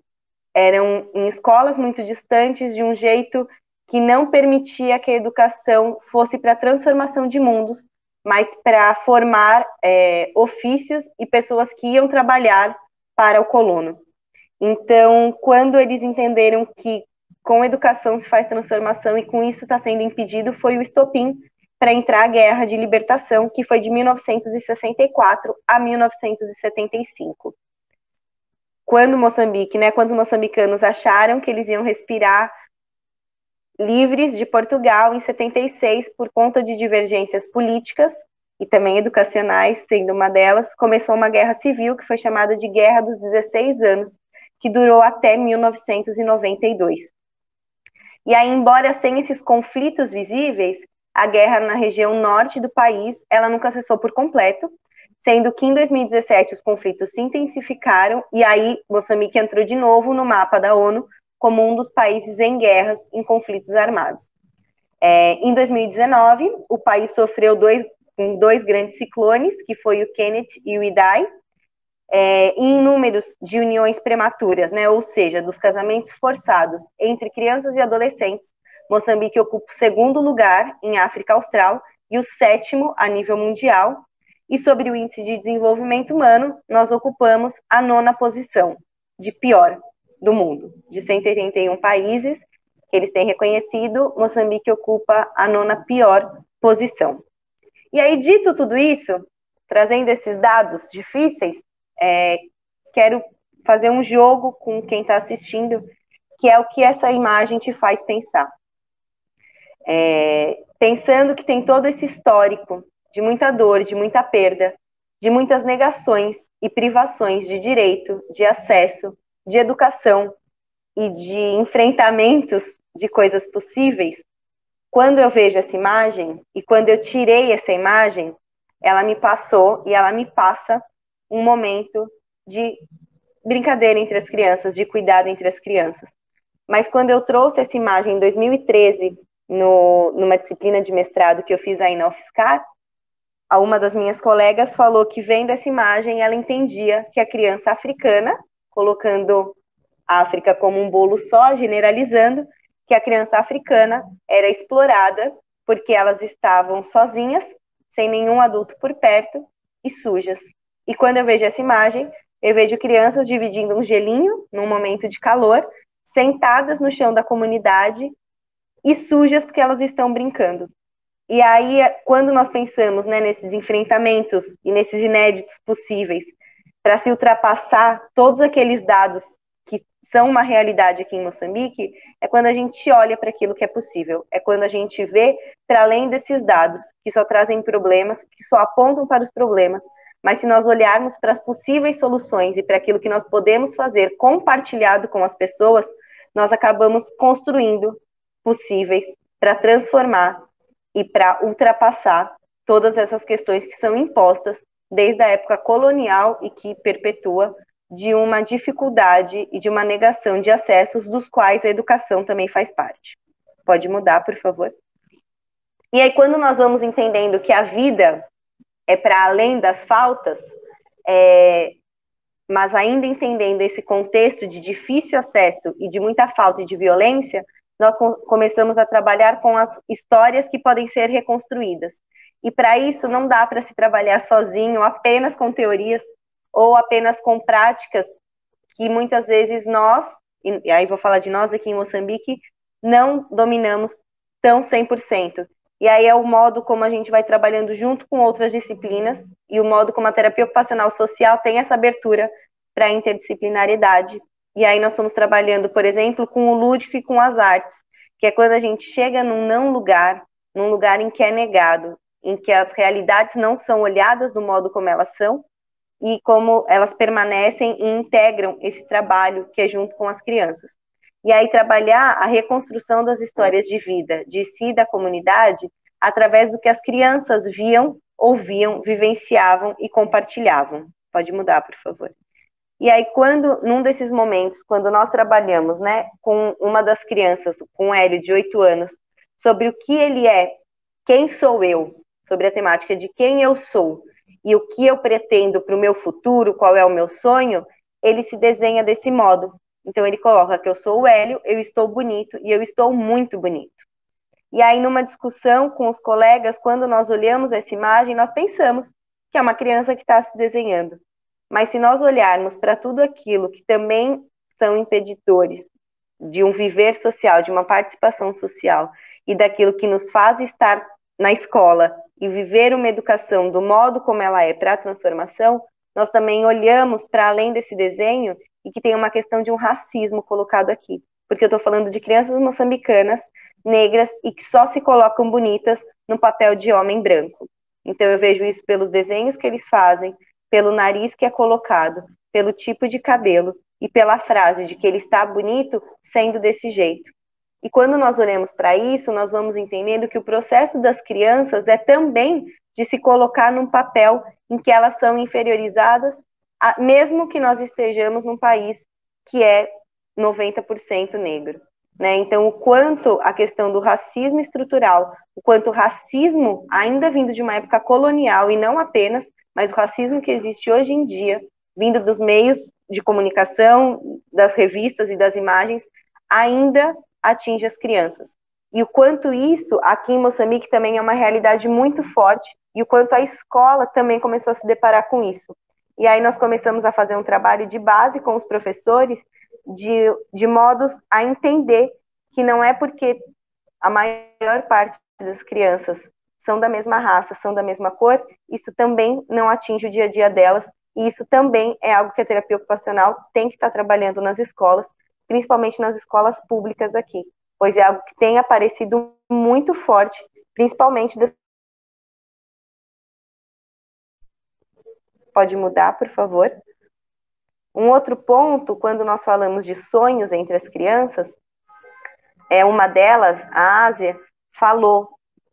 eram em escolas muito distantes, de um jeito que não permitia que a educação fosse para a transformação de mundos, mas para formar ofícios e pessoas que iam trabalhar para o colono. Então, quando eles entenderam que com educação se faz transformação e com isso está sendo impedido, foi o estopim para entrar a Guerra de Libertação, que foi de 1964 a 1975. Quando Moçambique, né, quando os moçambicanos acharam que eles iam respirar livres de Portugal em 76, por conta de divergências políticas e também educacionais, sendo uma delas, começou uma guerra civil que foi chamada de Guerra dos 16 Anos, que durou até 1992. E aí, embora sem esses conflitos visíveis, a guerra na região norte do país, ela nunca cessou por completo, sendo que em 2017 os conflitos se intensificaram e aí Moçambique entrou de novo no mapa da ONU como um dos países em guerras, em conflitos armados. Em 2019, o país sofreu dois grandes ciclones, que foi o Kenneth e o Idai, e em números de uniões prematuras, né, ou seja, dos casamentos forçados entre crianças e adolescentes, Moçambique ocupa o segundo lugar em África Austral e o 7º a nível mundial. E sobre o índice de desenvolvimento humano, nós ocupamos a 9ª posição de pior do mundo. De 181 países que eles têm reconhecido, Moçambique ocupa a 9ª pior posição. E aí, dito tudo isso, trazendo esses dados difíceis, quero fazer um jogo com quem está assistindo, que é o que essa imagem te faz pensar. Pensando que tem todo esse histórico de muita dor, de muita perda, de muitas negações e privações de direito, de acesso, de educação e de enfrentamentos de coisas possíveis, quando eu vejo essa imagem e quando eu tirei essa imagem, ela me passou e ela me passa um momento de brincadeira entre as crianças, de cuidado entre as crianças. Mas quando eu trouxe essa imagem em 2013, numa disciplina de mestrado que eu fiz aí na UFSCar, uma das minhas colegas falou que vendo essa imagem, ela entendia que a criança africana, colocando a África como um bolo só, generalizando, que a criança africana era explorada porque elas estavam sozinhas, sem nenhum adulto por perto e sujas. E quando eu vejo essa imagem, eu vejo crianças dividindo um gelinho num momento de calor, sentadas no chão da comunidade e sujas porque elas estão brincando. E aí, quando nós pensamos, né, nesses enfrentamentos e nesses inéditos possíveis, para se ultrapassar todos aqueles dados que são uma realidade aqui em Moçambique, é quando a gente olha para aquilo que é possível, é quando a gente vê para além desses dados, que só trazem problemas, que só apontam para os problemas, mas se nós olharmos para as possíveis soluções e para aquilo que nós podemos fazer compartilhado com as pessoas, nós acabamos construindo possíveis para transformar e para ultrapassar todas essas questões que são impostas desde a época colonial e que perpetua de uma dificuldade e de uma negação de acessos dos quais a educação também faz parte. Pode mudar, por favor? E aí, quando nós vamos entendendo que a vida é para além das faltas, mas ainda entendendo esse contexto de difícil acesso e de muita falta e de violência, nós começamos a trabalhar com as histórias que podem ser reconstruídas. E para isso não dá para se trabalhar sozinho, apenas com teorias ou apenas com práticas que muitas vezes nós, e aí vou falar de nós aqui em Moçambique, não dominamos tão 100%. E aí é o modo como a gente vai trabalhando junto com outras disciplinas e o modo como a terapia ocupacional social tem essa abertura para a interdisciplinaridade. E aí nós estamos trabalhando, por exemplo, com o lúdico e com as artes, que é quando a gente chega num lugar em que é negado, em que as realidades não são olhadas do modo como elas são e como elas permanecem e integram esse trabalho que é junto com as crianças. E aí trabalhar a reconstrução das histórias de vida de si e da comunidade através do que as crianças viam, ouviam, vivenciavam e compartilhavam. Pode mudar, por favor. E aí, num desses momentos, quando nós trabalhamos, né, com uma das crianças, com o Hélio, de 8 anos, sobre o que ele é, quem sou eu, sobre a temática de quem eu sou e o que eu pretendo para o meu futuro, qual é o meu sonho, ele se desenha desse modo. Então, ele coloca que eu sou o Hélio, eu estou bonito e eu estou muito bonito. E aí, numa discussão com os colegas, quando nós olhamos essa imagem, nós pensamos que é uma criança que está se desenhando. Mas se nós olharmos para tudo aquilo que também são impeditores de um viver social, de uma participação social, e daquilo que nos faz estar na escola e viver uma educação do modo como ela é para a transformação, nós também olhamos para além desse desenho e que tem uma questão de um racismo colocado aqui. Porque eu estou falando de crianças moçambicanas, negras, e que só se colocam bonitas no papel de homem branco. Então eu vejo isso pelos desenhos que eles fazem, pelo nariz que é colocado, pelo tipo de cabelo e pela frase de que ele está bonito sendo desse jeito. E quando nós olhamos para isso, nós vamos entendendo que o processo das crianças é também de se colocar num papel em que elas são inferiorizadas, mesmo que nós estejamos num país que é 90% negro. Né? Então, o quanto a questão do racismo estrutural, o quanto o racismo, ainda vindo de uma época colonial e não apenas, mas o racismo que existe hoje em dia, vindo dos meios de comunicação, das revistas e das imagens, ainda atinge as crianças. E o quanto isso, aqui em Moçambique, também é uma realidade muito forte, e o quanto a escola também começou a se deparar com isso. E aí nós começamos a fazer um trabalho de base com os professores, de modos a entender que não é porque a maior parte das crianças são da mesma raça, são da mesma cor, isso também não atinge o dia a dia delas, e isso também é algo que a terapia ocupacional tem que estar trabalhando nas escolas, principalmente nas escolas públicas aqui, pois é algo que tem aparecido muito forte, principalmente... Pode mudar, por favor? Um outro ponto, quando nós falamos de sonhos entre as crianças, uma delas, a Ásia, falou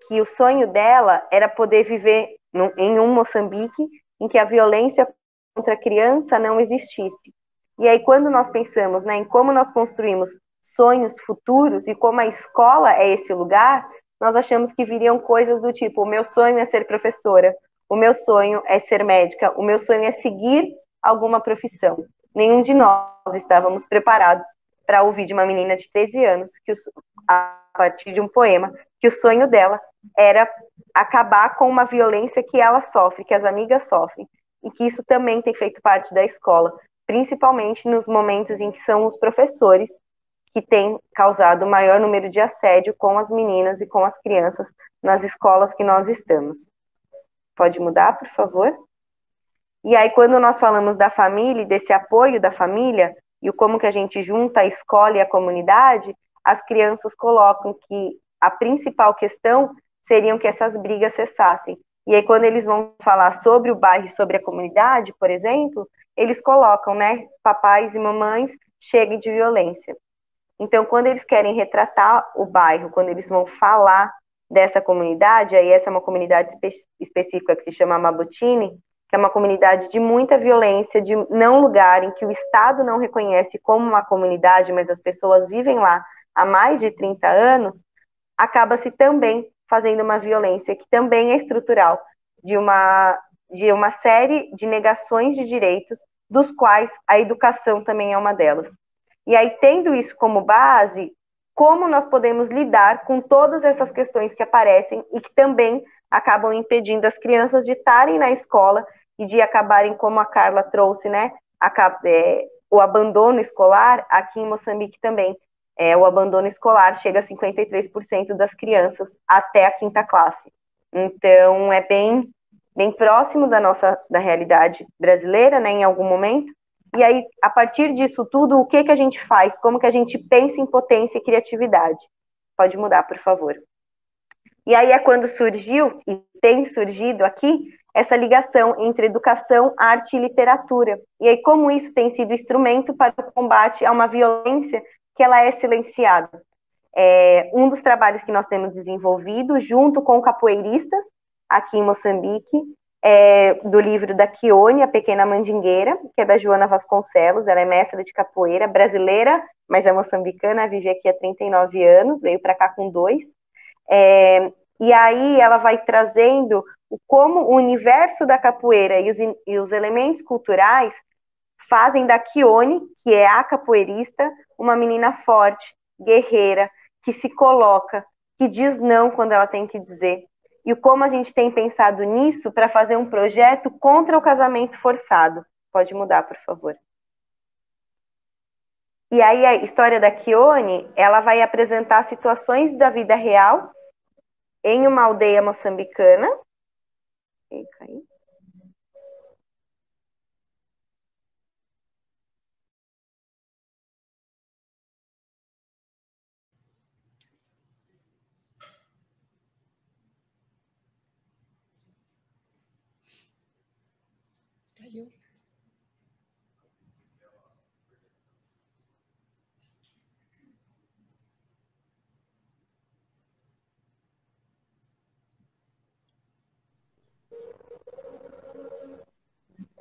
que o sonho dela era poder viver em um Moçambique em que a violência contra a criança não existisse. E aí, quando nós pensamos, né, em como nós construímos sonhos futuros e como a escola é esse lugar, nós achamos que viriam coisas do tipo: o meu sonho é ser professora, o meu sonho é ser médica, o meu sonho é seguir alguma profissão. Nenhum de nós estávamos preparados para ouvir de uma menina de 13 anos, a partir de um poema, que o sonho dela era acabar com uma violência que ela sofre, que as amigas sofrem, e que isso também tem feito parte da escola, principalmente nos momentos em que são os professores que têm causado o maior número de assédio com as meninas e com as crianças nas escolas que nós estamos. Pode mudar, por favor? E aí, quando nós falamos da família e desse apoio da família, e o como que a gente junta a escola e a comunidade, as crianças colocam que a principal questão seriam que essas brigas cessassem. E aí, quando eles vão falar sobre o bairro e sobre a comunidade, por exemplo, eles colocam, né, papais e mamães cheguem de violência. Então, quando eles querem retratar o bairro, quando eles vão falar dessa comunidade, aí essa é uma comunidade específica que se chama Mabutini, que é uma comunidade de muita violência, de não lugar em que o Estado não reconhece como uma comunidade, mas as pessoas vivem lá há mais de 30 anos, acaba-se também fazendo uma violência que também é estrutural, de uma série de negações de direitos, dos quais a educação também é uma delas. E aí, tendo isso como base, como nós podemos lidar com todas essas questões que aparecem e que também acabam impedindo as crianças de estarem na escola e de acabarem, como a Carla trouxe, né, o abandono escolar. Aqui em Moçambique também, o abandono escolar chega a 53% das crianças até a 5ª classe. Então, é bem próximo da realidade brasileira, né, em algum momento. E aí, a partir disso tudo, o que a gente faz? Como que a gente pensa em potência e criatividade? Pode mudar, por favor. E aí é quando surgiu, e tem surgido aqui, essa ligação entre educação, arte e literatura. E aí, como isso tem sido instrumento para o combate a uma violência que ela é silenciada. Um dos trabalhos que nós temos desenvolvido, junto com capoeiristas, aqui em Moçambique, do livro da Kione, A Pequena Mandingueira, que é da Joana Vasconcelos. Ela é mestra de capoeira, brasileira, mas é moçambicana, vive aqui há 39 anos, veio para cá com 2. E aí ela vai trazendo como o universo da capoeira e os elementos culturais fazem da Kione, que é a capoeirista, uma menina forte, guerreira, que se coloca, que diz não quando ela tem que dizer. E como a gente tem pensado nisso para fazer um projeto contra o casamento forçado. Pode mudar, por favor. E aí a história da Kione, ela vai apresentar situações da vida real em uma aldeia moçambicana. Caiu.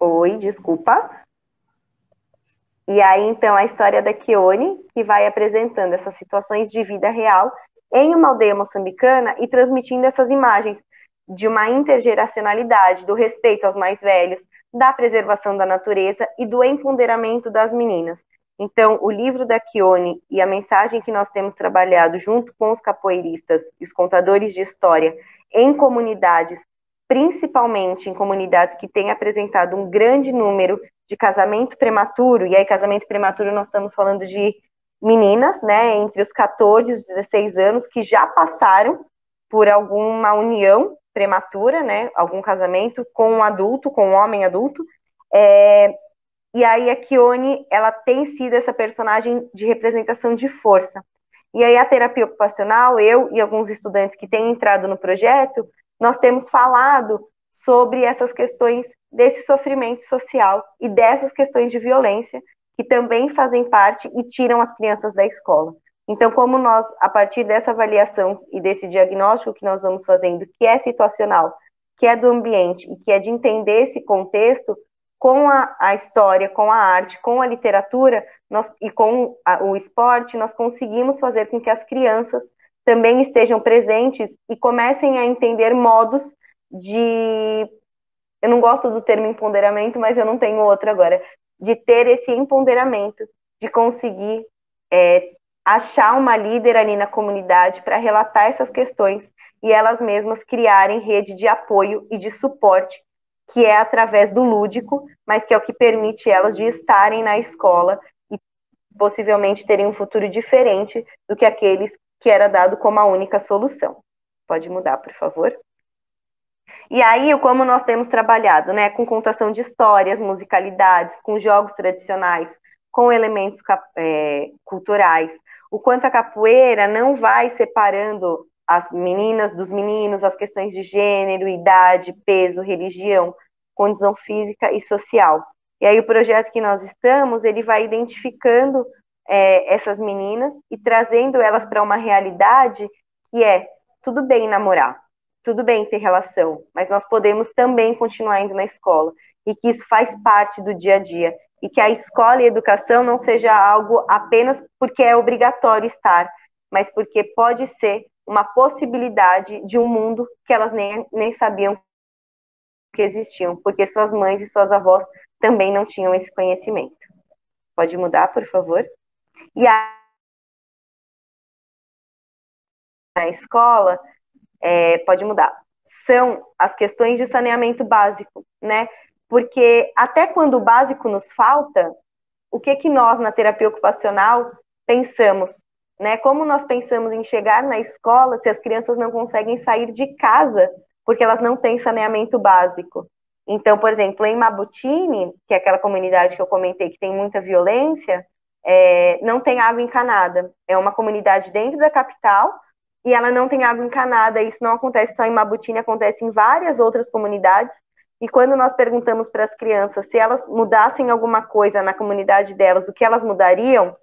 Oi, desculpa. E aí, então, a história da Kione, que vai apresentando essas situações de vida real em uma aldeia moçambicana e transmitindo essas imagens de uma intergeracionalidade, do respeito aos mais velhos, da preservação da natureza e do empoderamento das meninas. Então, o livro da Kione e a mensagem que nós temos trabalhado junto com os capoeiristas e os contadores de história em comunidades, principalmente em comunidades que têm apresentado um grande número de casamento prematuro, e aí casamento prematuro nós estamos falando de meninas, né, entre os 14 e os 16 anos, que já passaram por alguma união prematura, né, algum casamento com um adulto, com um homem adulto, e aí a Kione, ela tem sido essa personagem de representação de força. E aí a terapia ocupacional, eu e alguns estudantes que têm entrado no projeto, nós temos falado sobre essas questões desse sofrimento social e dessas questões de violência que também fazem parte e tiram as crianças da escola. Então, como nós, a partir dessa avaliação e desse diagnóstico que nós vamos fazendo, que é situacional, que é do ambiente e que é de entender esse contexto, com a história, com a arte, com a literatura e com o esporte, nós conseguimos fazer com que as crianças também estejam presentes e comecem a entender modos de... Eu não gosto do termo empoderamento, mas eu não tenho outro agora. De ter esse empoderamento, de conseguir achar uma líder ali na comunidade para relatar essas questões e elas mesmas criarem rede de apoio e de suporte, que é através do lúdico, mas que é o que permite elas de estarem na escola e possivelmente terem um futuro diferente do que aqueles que era dado como a única solução. Pode mudar, por favor. E aí, como nós temos trabalhado, né, com contação de histórias, musicalidades, com jogos tradicionais, com elementos culturais, o quanto a capoeira não vai separando as meninas dos meninos, as questões de gênero, idade, peso, religião, condição física e social. E aí o projeto que nós estamos, ele vai identificando essas meninas e trazendo elas para uma realidade que tudo bem namorar, tudo bem ter relação, mas nós podemos também continuar indo na escola, e que isso faz parte do dia a dia, e que a escola e a educação não seja algo apenas porque é obrigatório estar, mas porque pode ser uma possibilidade de um mundo que elas nem sabiam que existiam, porque suas mães e suas avós também não tinham esse conhecimento. Pode mudar, por favor? E na escola, pode mudar, são as questões de saneamento básico, né? Porque até quando o básico nos falta, o que nós, na terapia ocupacional, pensamos, né? Como nós pensamos em chegar na escola se as crianças não conseguem sair de casa porque elas não têm saneamento básico? Então, por exemplo, em Mabutini, que é aquela comunidade que eu comentei que tem muita violência, não tem água encanada. É uma comunidade dentro da capital e ela não tem água encanada. Isso não acontece só em Mabutini, acontece em várias outras comunidades. E quando nós perguntamos para as crianças se elas mudassem alguma coisa na comunidade delas, o que elas mudariam,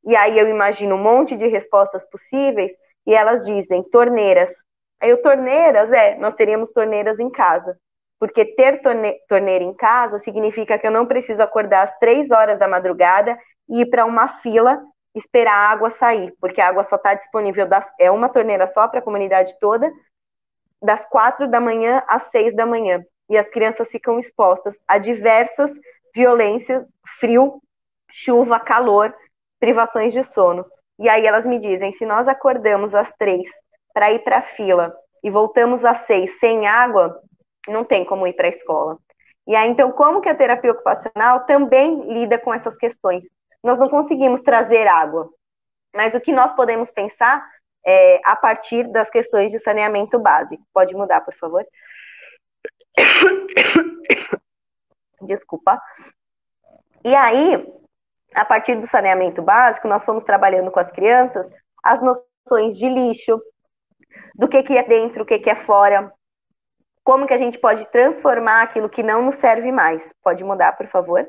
e aí eu imagino um monte de respostas possíveis, e elas dizem torneiras. Aí torneiras, nós teríamos torneiras em casa. Porque ter torneira em casa significa que eu não preciso acordar às 3 horas da madrugada e ir para uma fila esperar a água sair, porque a água só está disponível, é uma torneira só para a comunidade toda, das 4 da manhã às 6 da manhã. E as crianças ficam expostas a diversas violências, frio, chuva, calor, privações de sono. E aí elas me dizem, se nós acordamos às 3 para ir para a fila e voltamos às 6 sem água, não tem como ir para a escola. E aí, então, como que a terapia ocupacional também lida com essas questões? Nós não conseguimos trazer água, mas o que nós podemos pensar a partir das questões de saneamento básico. Pode mudar, por favor? Desculpa. E aí, a partir do saneamento básico, nós fomos trabalhando com as crianças as noções de lixo, do que é dentro, o que é fora, como que a gente pode transformar aquilo que não nos serve mais. Pode mudar, por favor?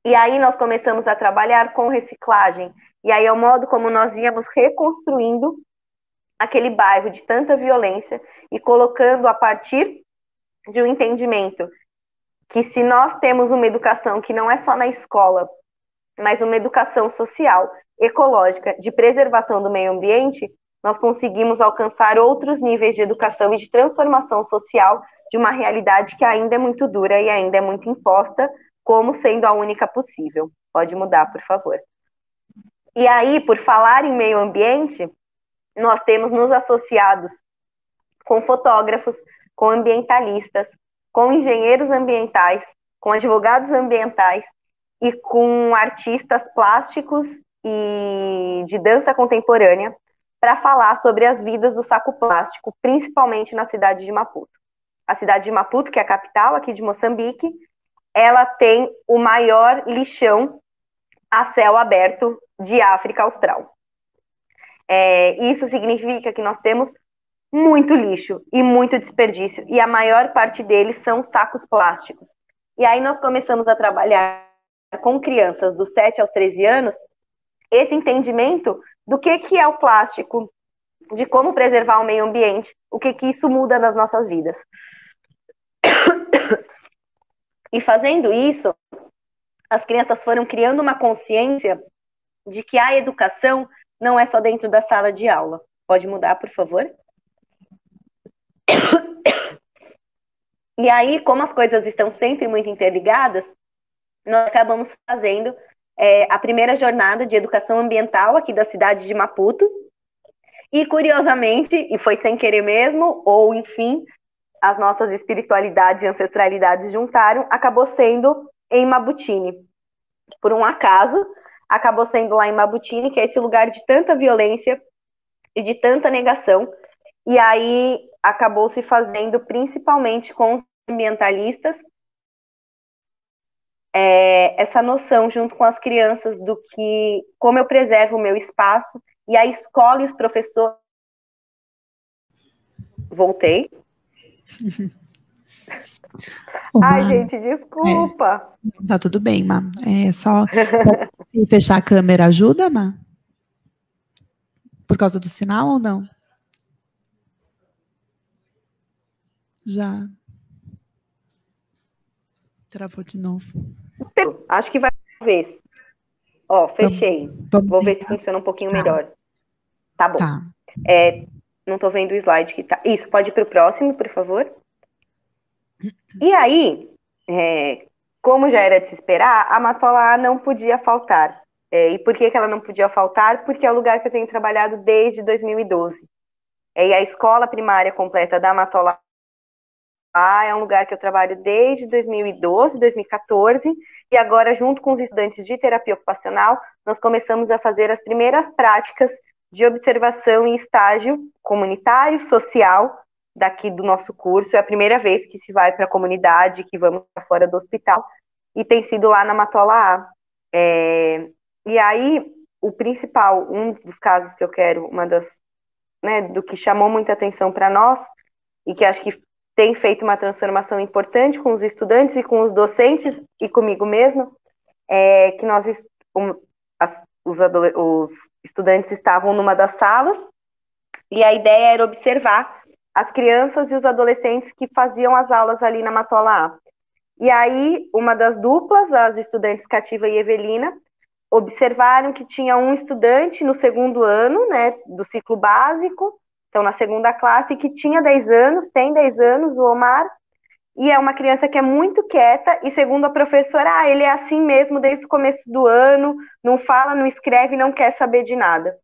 E aí nós começamos a trabalhar com reciclagem. E aí é o modo como nós íamos reconstruindo aquele bairro de tanta violência e colocando a partir de um entendimento que se nós temos uma educação que não é só na escola, mas uma educação social, ecológica, de preservação do meio ambiente, nós conseguimos alcançar outros níveis de educação e de transformação social de uma realidade que ainda é muito dura e ainda é muito imposta, como sendo a única possível. Pode mudar, por favor. E aí, por falar em meio ambiente, nós temos nos associados com fotógrafos, com ambientalistas, com engenheiros ambientais, com advogados ambientais e com artistas plásticos e de dança contemporânea para falar sobre as vidas do saco plástico, principalmente na cidade de Maputo. A cidade de Maputo, que é a capital aqui de Moçambique, ela tem o maior lixão a céu aberto de África Austral. Isso significa que nós temos muito lixo e muito desperdício, e a maior parte deles são sacos plásticos. E aí nós começamos a trabalhar com crianças dos 7 aos 13 anos esse entendimento do que é o plástico, de como preservar o meio ambiente, o que isso muda nas nossas vidas. E fazendo isso, as crianças foram criando uma consciência de que a educação não é só dentro da sala de aula. Pode mudar, por favor? E aí, como as coisas estão sempre muito interligadas, nós acabamos fazendo a primeira jornada de educação ambiental aqui da cidade de Maputo. E, curiosamente, e foi sem querer mesmo, ou enfim, as nossas espiritualidades e ancestralidades juntaram, acabou sendo em Mabutini. Por um acaso, acabou sendo lá em Mabutini, que é esse lugar de tanta violência e de tanta negação. E aí acabou se fazendo principalmente com os ambientalistas essa noção junto com as crianças do que, como eu preservo o meu espaço, e a escola e os professores... Voltei. Ai, gente, desculpa. Tá tudo bem, Má. Só se fechar a câmera ajuda, Má? Por causa do sinal ou não? Já. Travou de novo. Acho que vai uma vez. Ó, fechei. Vou ver se funciona um pouquinho melhor. Tá bom. Tá. Não tô vendo o slide que tá. Isso, pode ir pro próximo, por favor. E aí, como já era de se esperar, a Matola A não podia faltar. E por que ela não podia faltar? Porque é o lugar que eu tenho trabalhado desde 2012. E a escola primária completa da Matola A é um lugar que eu trabalho desde 2012, 2014, e agora, junto com os estudantes de terapia ocupacional, nós começamos a fazer as primeiras práticas de observação em estágio comunitário, social, daqui do nosso curso. É a primeira vez que se vai para a comunidade, que vamos para fora do hospital, e tem sido lá na Matola A. E aí, o principal, um dos casos que eu quero, do que chamou muita atenção para nós, e que acho que tem feito uma transformação importante com os estudantes e com os docentes, e comigo mesma, que os estudantes estavam numa das salas, e a ideia era observar as crianças e os adolescentes que faziam as aulas ali na Matola A. E aí, uma das duplas, as estudantes Cativa e Evelina, observaram que tinha um estudante no segundo ano, né, do ciclo básico, então na segunda classe, que tinha 10 anos, tem 10 anos, o Omar, e é uma criança que é muito quieta, e segundo a professora, ele é assim mesmo desde o começo do ano, não fala, não escreve, não quer saber de nada.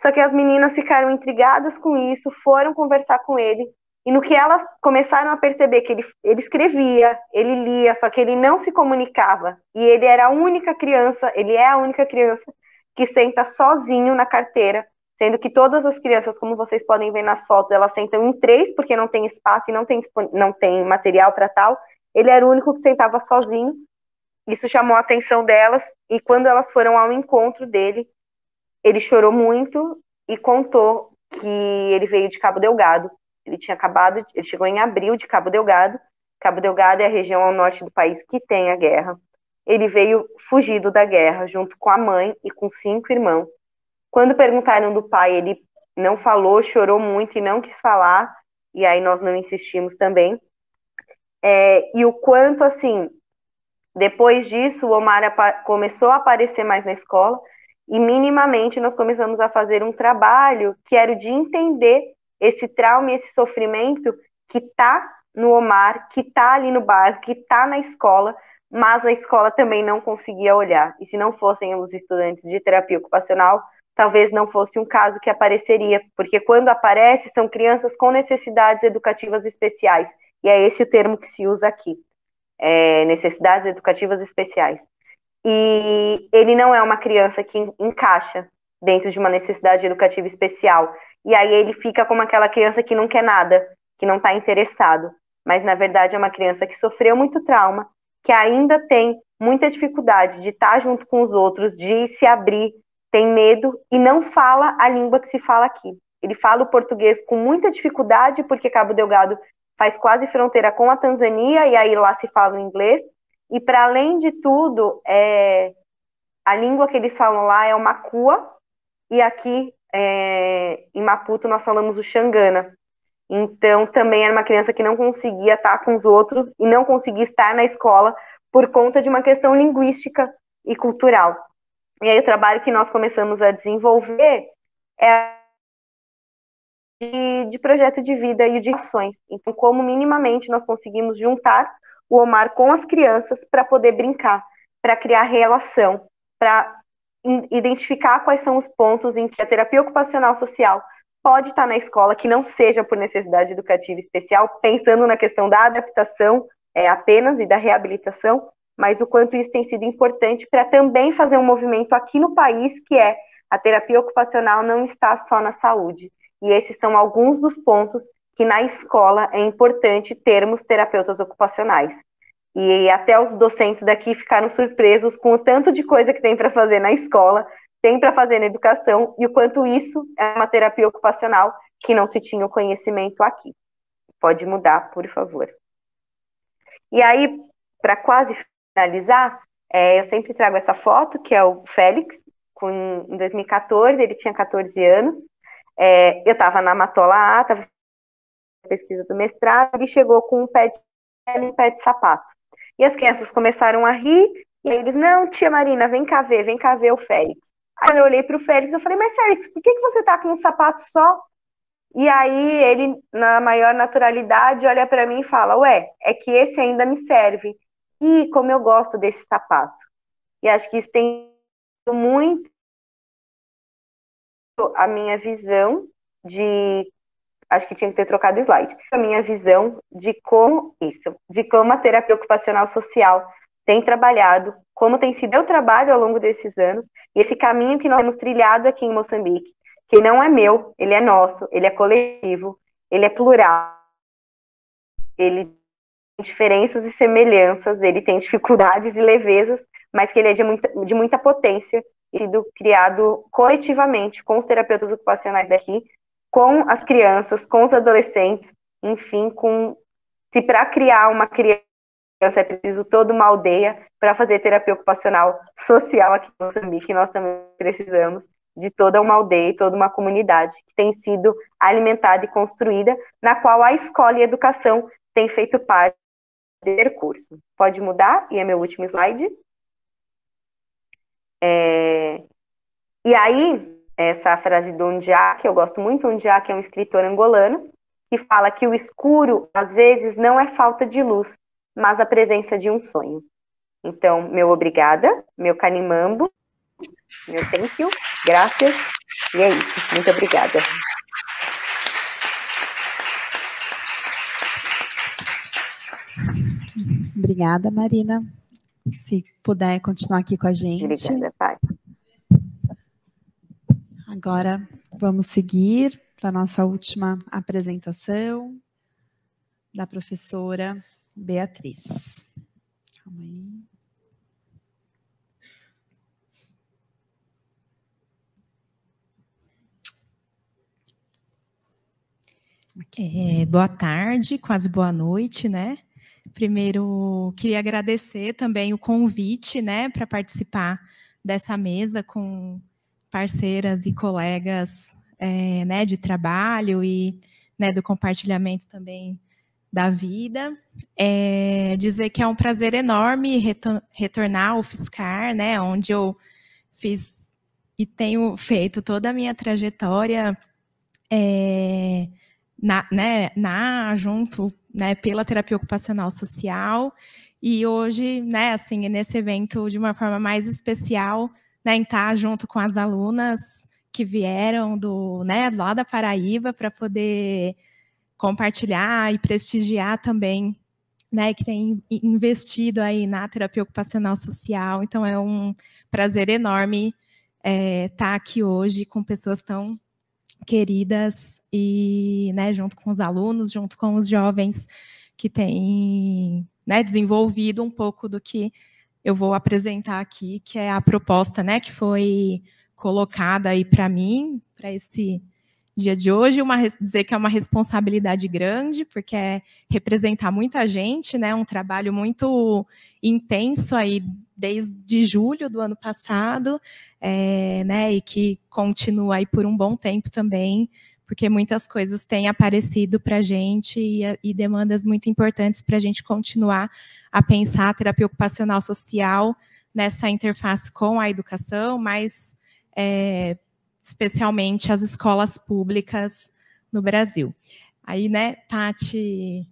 Só que as meninas ficaram intrigadas com isso, foram conversar com ele, e no que elas começaram a perceber que ele escrevia, ele lia, só que ele não se comunicava, e ele é a única criança que senta sozinho na carteira, sendo que todas as crianças, como vocês podem ver nas fotos, elas sentam em 3, porque não tem espaço e não tem material para tal. Ele era o único que sentava sozinho. Isso chamou a atenção delas, e quando elas foram ao encontro dele, ele chorou muito e contou que ele veio de Cabo Delgado. Ele chegou em abril de Cabo Delgado. Cabo Delgado é a região ao norte do país que tem a guerra. Ele veio fugido da guerra, junto com a mãe e com 5 irmãos. Quando perguntaram do pai, ele não falou, chorou muito e não quis falar, e aí nós não insistimos também. E o quanto, assim, depois disso, o Omar começou a aparecer mais na escola, e minimamente nós começamos a fazer um trabalho que era o de entender esse trauma e esse sofrimento que está no Omar, que está ali no bairro, que está na escola, mas a escola também não conseguia olhar. E se não fossem os estudantes de terapia ocupacional, talvez não fosse um caso que apareceria, porque quando aparece, são crianças com necessidades educativas especiais, e é esse o termo que se usa aqui, necessidades educativas especiais. E ele não é uma criança que encaixa dentro de uma necessidade educativa especial, e aí ele fica como aquela criança que não quer nada, que não está interessado, mas na verdade é uma criança que sofreu muito trauma, que ainda tem muita dificuldade de estar junto com os outros, de se abrir, tem medo e não fala a língua que se fala aqui. Ele fala o português com muita dificuldade, porque Cabo Delgado faz quase fronteira com a Tanzânia, e aí lá se fala o inglês, e para além de tudo, a língua que eles falam lá é o Makua, e aqui em Maputo nós falamos o Xangana. Então também era uma criança que não conseguia estar com os outros e não conseguia estar na escola por conta de uma questão linguística e cultural. E aí o trabalho que nós começamos a desenvolver é de projeto de vida e de ações. Então, como minimamente nós conseguimos juntar o Omar com as crianças para poder brincar, para criar relação, para identificar quais são os pontos em que a terapia ocupacional social pode estar na escola, que não seja por necessidade educativa especial, pensando na questão da adaptação apenas e da reabilitação, mas o quanto isso tem sido importante para também fazer um movimento aqui no país, que é a terapia ocupacional não está só na saúde. E esses são alguns dos pontos que na escola é importante termos terapeutas ocupacionais. E até os docentes daqui ficaram surpresos com o tanto de coisa que tem para fazer na escola, tem para fazer na educação, e o quanto isso é uma terapia ocupacional que não se tinha o conhecimento aqui. Pode mudar, por favor. E aí, para quase finalizar, eu sempre trago essa foto, que é o Félix, em 2014, ele tinha 14 anos. Eu estava na Matola A, estava na pesquisa do mestrado, ele chegou com um pé de sapato. E as crianças começaram a rir, e aí eles, não, tia Marina, vem cá ver o Félix. Aí quando eu olhei para o Félix, eu falei, mas Félix, por que você está com um sapato só? E aí ele, na maior naturalidade, olha para mim e fala, ué, é que esse ainda me serve. E como eu gosto desse sapato. E acho que isso tem muito a minha visão de... Acho que tinha que ter trocado o slide. A minha visão de como a terapia ocupacional social tem trabalhado, como tem sido o trabalho ao longo desses anos, e esse caminho que nós temos trilhado aqui em Moçambique, que não é meu, ele é nosso, ele é coletivo, ele é plural, ele tem diferenças e semelhanças, ele tem dificuldades e levezas, mas que ele é de muita potência, e sido criado coletivamente com os terapeutas ocupacionais daqui, com as crianças, com os adolescentes, enfim, se para criar uma criança é preciso toda uma aldeia para fazer terapia ocupacional social aqui em Moçambique, nós também precisamos de toda uma aldeia e toda uma comunidade que tem sido alimentada e construída, na qual a escola e a educação têm feito parte do percurso. Pode mudar? E é meu último slide. E aí, essa frase do Undiá, que eu gosto muito, Undiá, que é um escritor angolano, que fala que o escuro, às vezes, não é falta de luz, mas a presença de um sonho. Então, meu obrigada, meu canimambo, meu thank you, graças, e é isso. Muito obrigada. Obrigada, Marina. Se puder continuar aqui com a gente. Obrigada, pai. Agora, vamos seguir para a nossa última apresentação da professora Beatriz. Calma aí. Boa tarde, quase boa noite, né? Primeiro, queria agradecer também o convite, né, para participar dessa mesa com parceiras e colegas, né, de trabalho e, né, do compartilhamento também da vida. Dizer que é um prazer enorme retornar ao UFSCar, né, onde eu fiz e tenho feito toda a minha trajetória junto, né, pela terapia ocupacional social, e hoje, né, assim, nesse evento de uma forma mais especial, né, em estar junto com as alunas que vieram lá da Paraíba para poder compartilhar e prestigiar também, né, que tem investido aí na terapia ocupacional social. Então é um prazer enorme estar aqui hoje com pessoas tão queridas e, né, junto com os alunos, junto com os jovens que têm, né, desenvolvido um pouco do que eu vou apresentar aqui, que é a proposta, né, que foi colocada aí para mim, para esse dia de hoje, dizer que é uma responsabilidade grande, porque é representar muita gente, né, um trabalho muito intenso aí desde julho do ano passado, né, e que continua aí por um bom tempo também, porque muitas coisas têm aparecido para a gente e demandas muito importantes para a gente continuar a pensar a terapia ocupacional social nessa interface com a educação, mas especialmente as escolas públicas no Brasil. Aí, né, Tati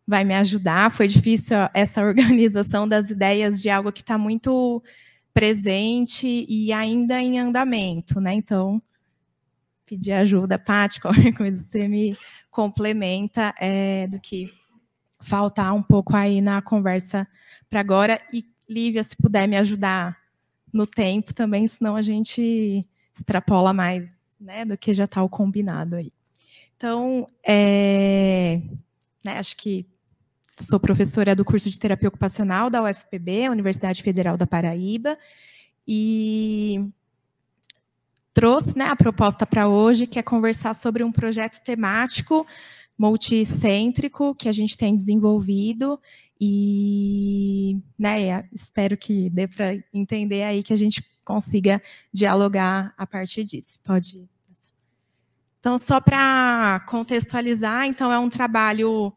vai me ajudar. Foi difícil essa organização das ideias de algo que está muito presente e ainda em andamento, né? Então, pedir ajuda, Tati, qualquer coisa você me complementa do que faltar um pouco aí na conversa para agora. E, Lívia, se puder me ajudar no tempo também, senão a gente extrapola mais, né, do que já está o combinado aí. Então, né, acho que sou professora do curso de terapia ocupacional da UFPB, Universidade Federal da Paraíba, e trouxe, né, a proposta para hoje, que é conversar sobre um projeto temático multicêntrico que a gente tem desenvolvido e, né, espero que dê para entender aí, que a gente consiga dialogar a partir disso. Pode ir. Então, só para contextualizar, então é um trabalho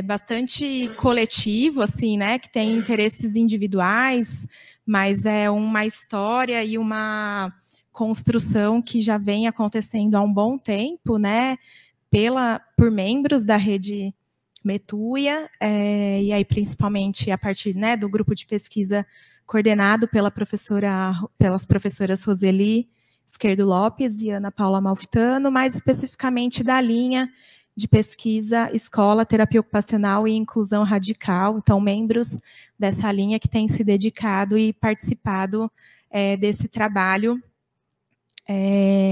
bastante coletivo, assim, né, que tem interesses individuais, mas é uma história e uma construção que já vem acontecendo há um bom tempo, né, por membros da rede Metuia, e aí principalmente a partir, né, do grupo de pesquisa coordenado pelas professoras Roseli Esquerdo Lopes e Ana Paula Malfitano, mais especificamente da linha de pesquisa Escola, Terapia Ocupacional e Inclusão Radical, então membros dessa linha que têm se dedicado e participado desse trabalho,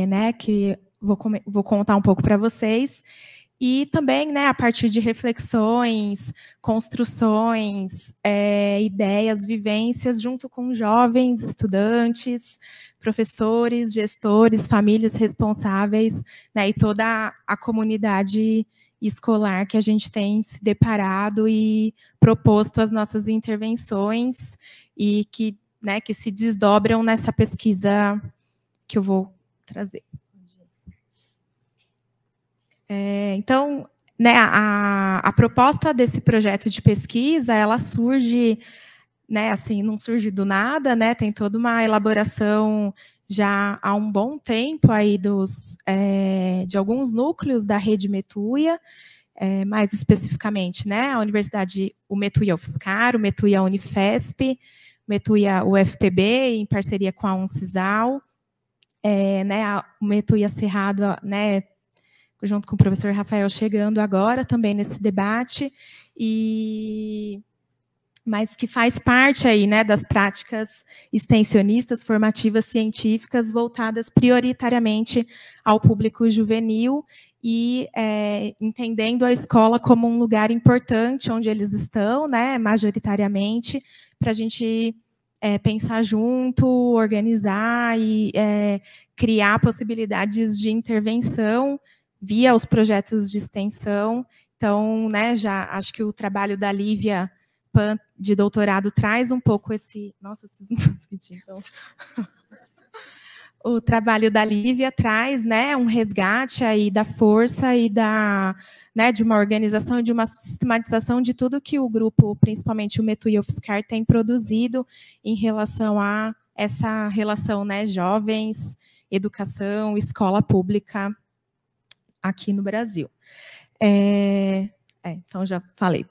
né, que vou contar um pouco para vocês, e também, né, a partir de reflexões, construções, ideias, vivências, junto com jovens, estudantes, professores, gestores, famílias responsáveis, né, e toda a comunidade escolar que a gente tem se deparado e proposto as nossas intervenções e que, né, que se desdobram nessa pesquisa que eu vou trazer. Então, né, a proposta desse projeto de pesquisa, ela surge, né, assim, não surge do nada, né, tem toda uma elaboração já há um bom tempo aí de alguns núcleos da rede Metuia, mais especificamente, né, a Universidade, o Metuia UFSCar, o Metuia Unifesp, Metuia UFPB, em parceria com a Uncisal, né, o Metuia Cerrado, né, junto com o professor Rafael, chegando agora também nesse debate, mas que faz parte aí, né, das práticas extensionistas, formativas, científicas, voltadas prioritariamente ao público juvenil e entendendo a escola como um lugar importante onde eles estão, né, majoritariamente, para a gente pensar junto, organizar e criar possibilidades de intervenção via os projetos de extensão. Então, né, já acho que o trabalho da Lívia Pan, de doutorado, traz um pouco esse... Nossa, esses então. O trabalho da Lívia traz, né, um resgate aí da força e né, de uma organização e de uma sistematização de tudo que o grupo, principalmente o Metuia UFSCar, tem produzido em relação a essa relação, né, jovens, educação, escola pública, aqui no Brasil. Então, já falei.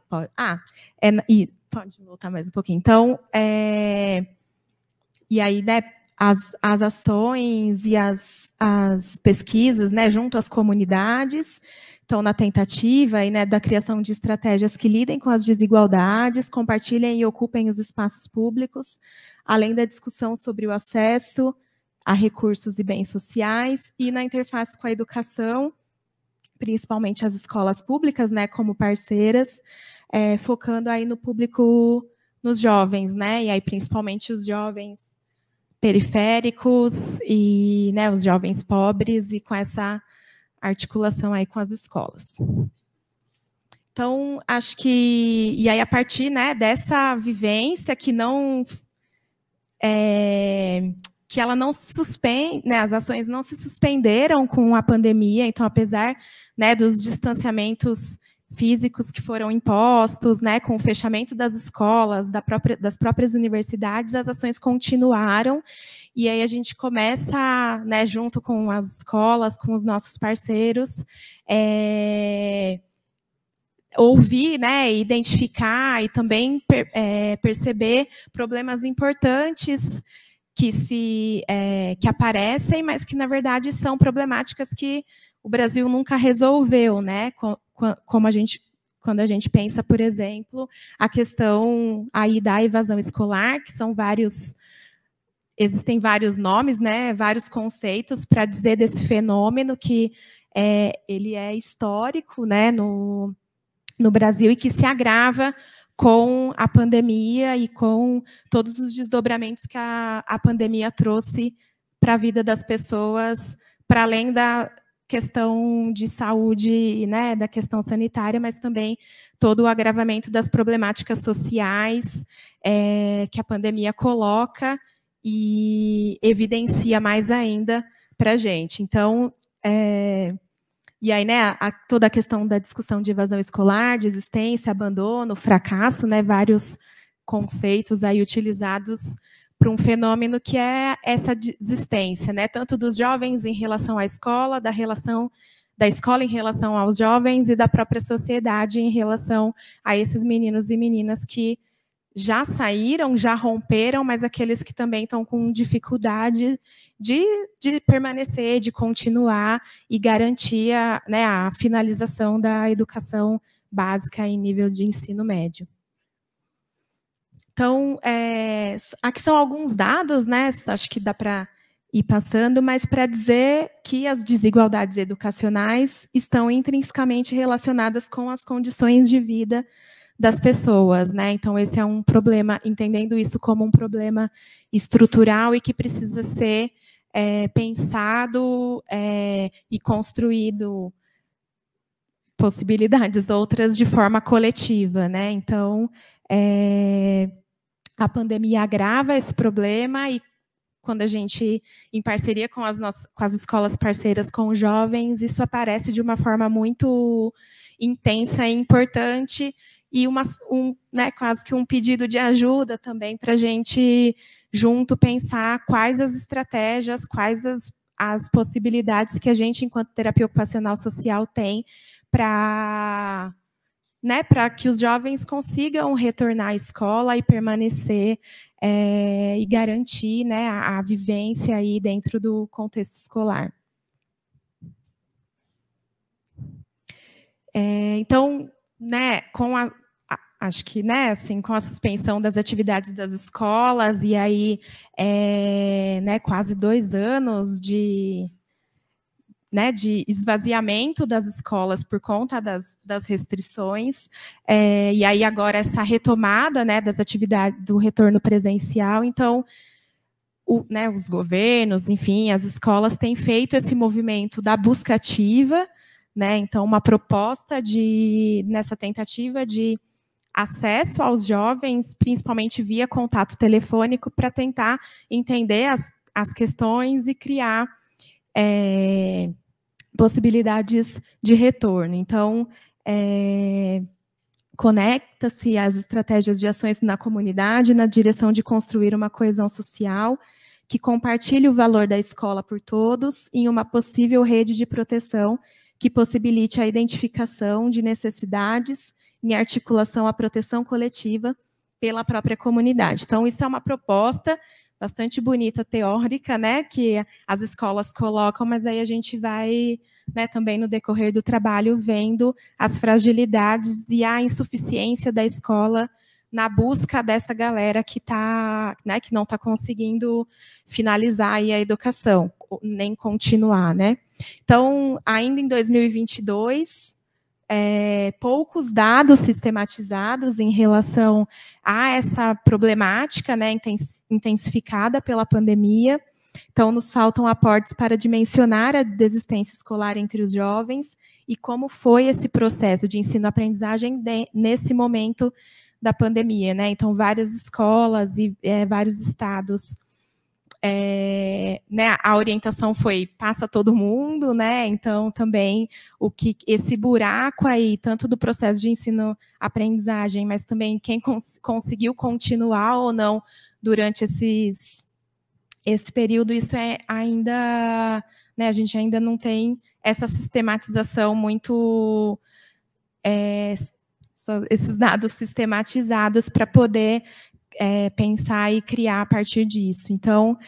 Pode voltar mais um pouquinho. Então, e aí, né, as ações e as pesquisas, né, junto às comunidades, então, na tentativa aí, né, da criação de estratégias que lidem com as desigualdades, compartilhem e ocupem os espaços públicos, além da discussão sobre o acesso a recursos e bens sociais, e na interface com a educação, principalmente as escolas públicas, né, como parceiras, focando aí no público, nos jovens, né, e aí principalmente os jovens periféricos e, né, os jovens pobres, e com essa articulação aí com as escolas. Então, acho que, e aí a partir, né, dessa vivência que não... que ela não se suspende, né, as ações não se suspenderam com a pandemia, então, apesar, né, dos distanciamentos físicos que foram impostos, né, com o fechamento das escolas, das próprias universidades, as ações continuaram, e aí a gente começa, né, junto com as escolas, com os nossos parceiros, ouvir, né, identificar e também perceber problemas importantes que aparecem, mas que, na verdade, são problemáticas que o Brasil nunca resolveu, né? Quando a gente pensa, por exemplo, a questão aí da evasão escolar, que são existem vários nomes, né? Vários conceitos para dizer desse fenômeno que ele é histórico, né? no Brasil e que se agrava com a pandemia e com todos os desdobramentos que a pandemia trouxe para a vida das pessoas, para além da questão de saúde, né, da questão sanitária, mas também todo o agravamento das problemáticas sociais que a pandemia coloca e evidencia mais ainda para a gente. Então, e aí, né, toda a questão da discussão de evasão escolar, desistência, abandono, fracasso, né, vários conceitos aí utilizados para um fenômeno que é essa desistência, né, tanto dos jovens em relação à escola, da relação da escola em relação aos jovens e da própria sociedade em relação a esses meninos e meninas que já saíram, já romperam, mas aqueles que também estão com dificuldade de permanecer, de continuar e garantir a finalização da educação básica em nível de ensino médio. Então, aqui são alguns dados, né? Acho que dá para ir passando, mas para dizer que as desigualdades educacionais estão intrinsecamente relacionadas com as condições de vida das pessoas, né? Então, esse é um problema, entendendo isso como um problema estrutural e que precisa ser pensado e construído possibilidades outras de forma coletiva, né? Então, a pandemia agrava esse problema e quando a gente, em parceria com as escolas parceiras com os jovens, isso aparece de uma forma muito intensa e importante e quase que um pedido de ajuda também para a gente, junto, pensar quais as estratégias, quais as possibilidades que a gente, enquanto terapia ocupacional social, tem para que os jovens consigam retornar à escola e permanecer e garantir, né, a vivência aí dentro do contexto escolar. Então, né, acho que, né, assim, com a suspensão das atividades das escolas e aí, né, quase 2 anos de esvaziamento das escolas por conta das restrições, e aí agora essa retomada, né, das atividades do retorno presencial. Então, os governos, enfim, as escolas têm feito esse movimento da busca ativa, né, então uma proposta nessa tentativa de acesso aos jovens, principalmente via contato telefônico, para tentar entender as questões e criar possibilidades de retorno. Então, conecta-se às estratégias de ações na comunidade na direção de construir uma coesão social que compartilhe o valor da escola por todos em uma possível rede de proteção que possibilite a identificação de necessidades em articulação à proteção coletiva pela própria comunidade. Então, isso é uma proposta bastante bonita, teórica, né, que as escolas colocam, mas aí a gente vai, né, também no decorrer do trabalho vendo as fragilidades e a insuficiência da escola na busca dessa galera que né, que não está conseguindo finalizar aí a educação, nem continuar, né. Então, ainda em 2022, poucos dados sistematizados em relação a essa problemática, né, intensificada pela pandemia. Então, nos faltam aportes para dimensionar a desistência escolar entre os jovens e como foi esse processo de ensino-aprendizagem nesse momento da pandemia, né? Então, várias escolas e vários estados, né, a orientação foi passa todo mundo, né? Então, também esse buraco aí, tanto do processo de ensino-aprendizagem, mas também quem conseguiu continuar ou não durante esse período, isso ainda, né, a gente ainda não tem essa sistematização muito, esses dados sistematizados para poder pensar e criar a partir disso. Então,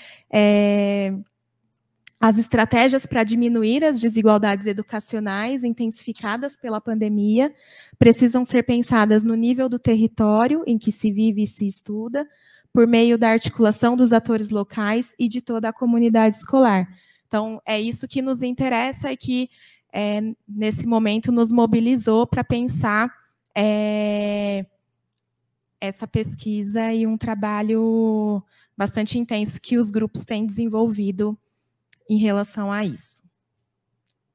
as estratégias para diminuir as desigualdades educacionais intensificadas pela pandemia precisam ser pensadas no nível do território em que se vive e se estuda, por meio da articulação dos atores locais e de toda a comunidade escolar. Então, é isso que nos interessa e que, nesse momento, nos mobilizou para pensar essa pesquisa e um trabalho bastante intenso que os grupos têm desenvolvido em relação a isso.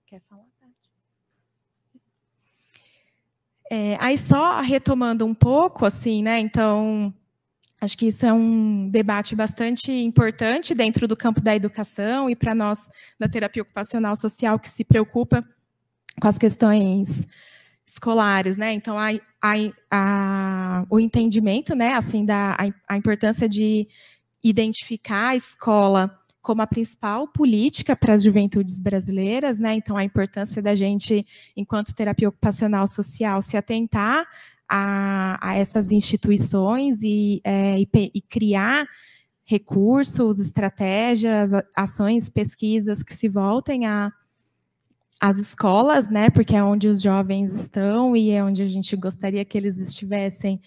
Quer falar? Aí só retomando um pouco, assim, né? Então, acho que isso é um debate bastante importante dentro do campo da educação e para nós da terapia ocupacional social que se preocupa com as questões escolares, né? Então, o entendimento, né, assim, a importância de identificar a escola como a principal política para as juventudes brasileiras, né? Então, a importância da gente, enquanto terapia ocupacional social, se atentar a essas instituições e criar recursos, estratégias, ações, pesquisas que se voltem às escolas, né? Porque é onde os jovens estão e é onde a gente gostaria que eles estivessem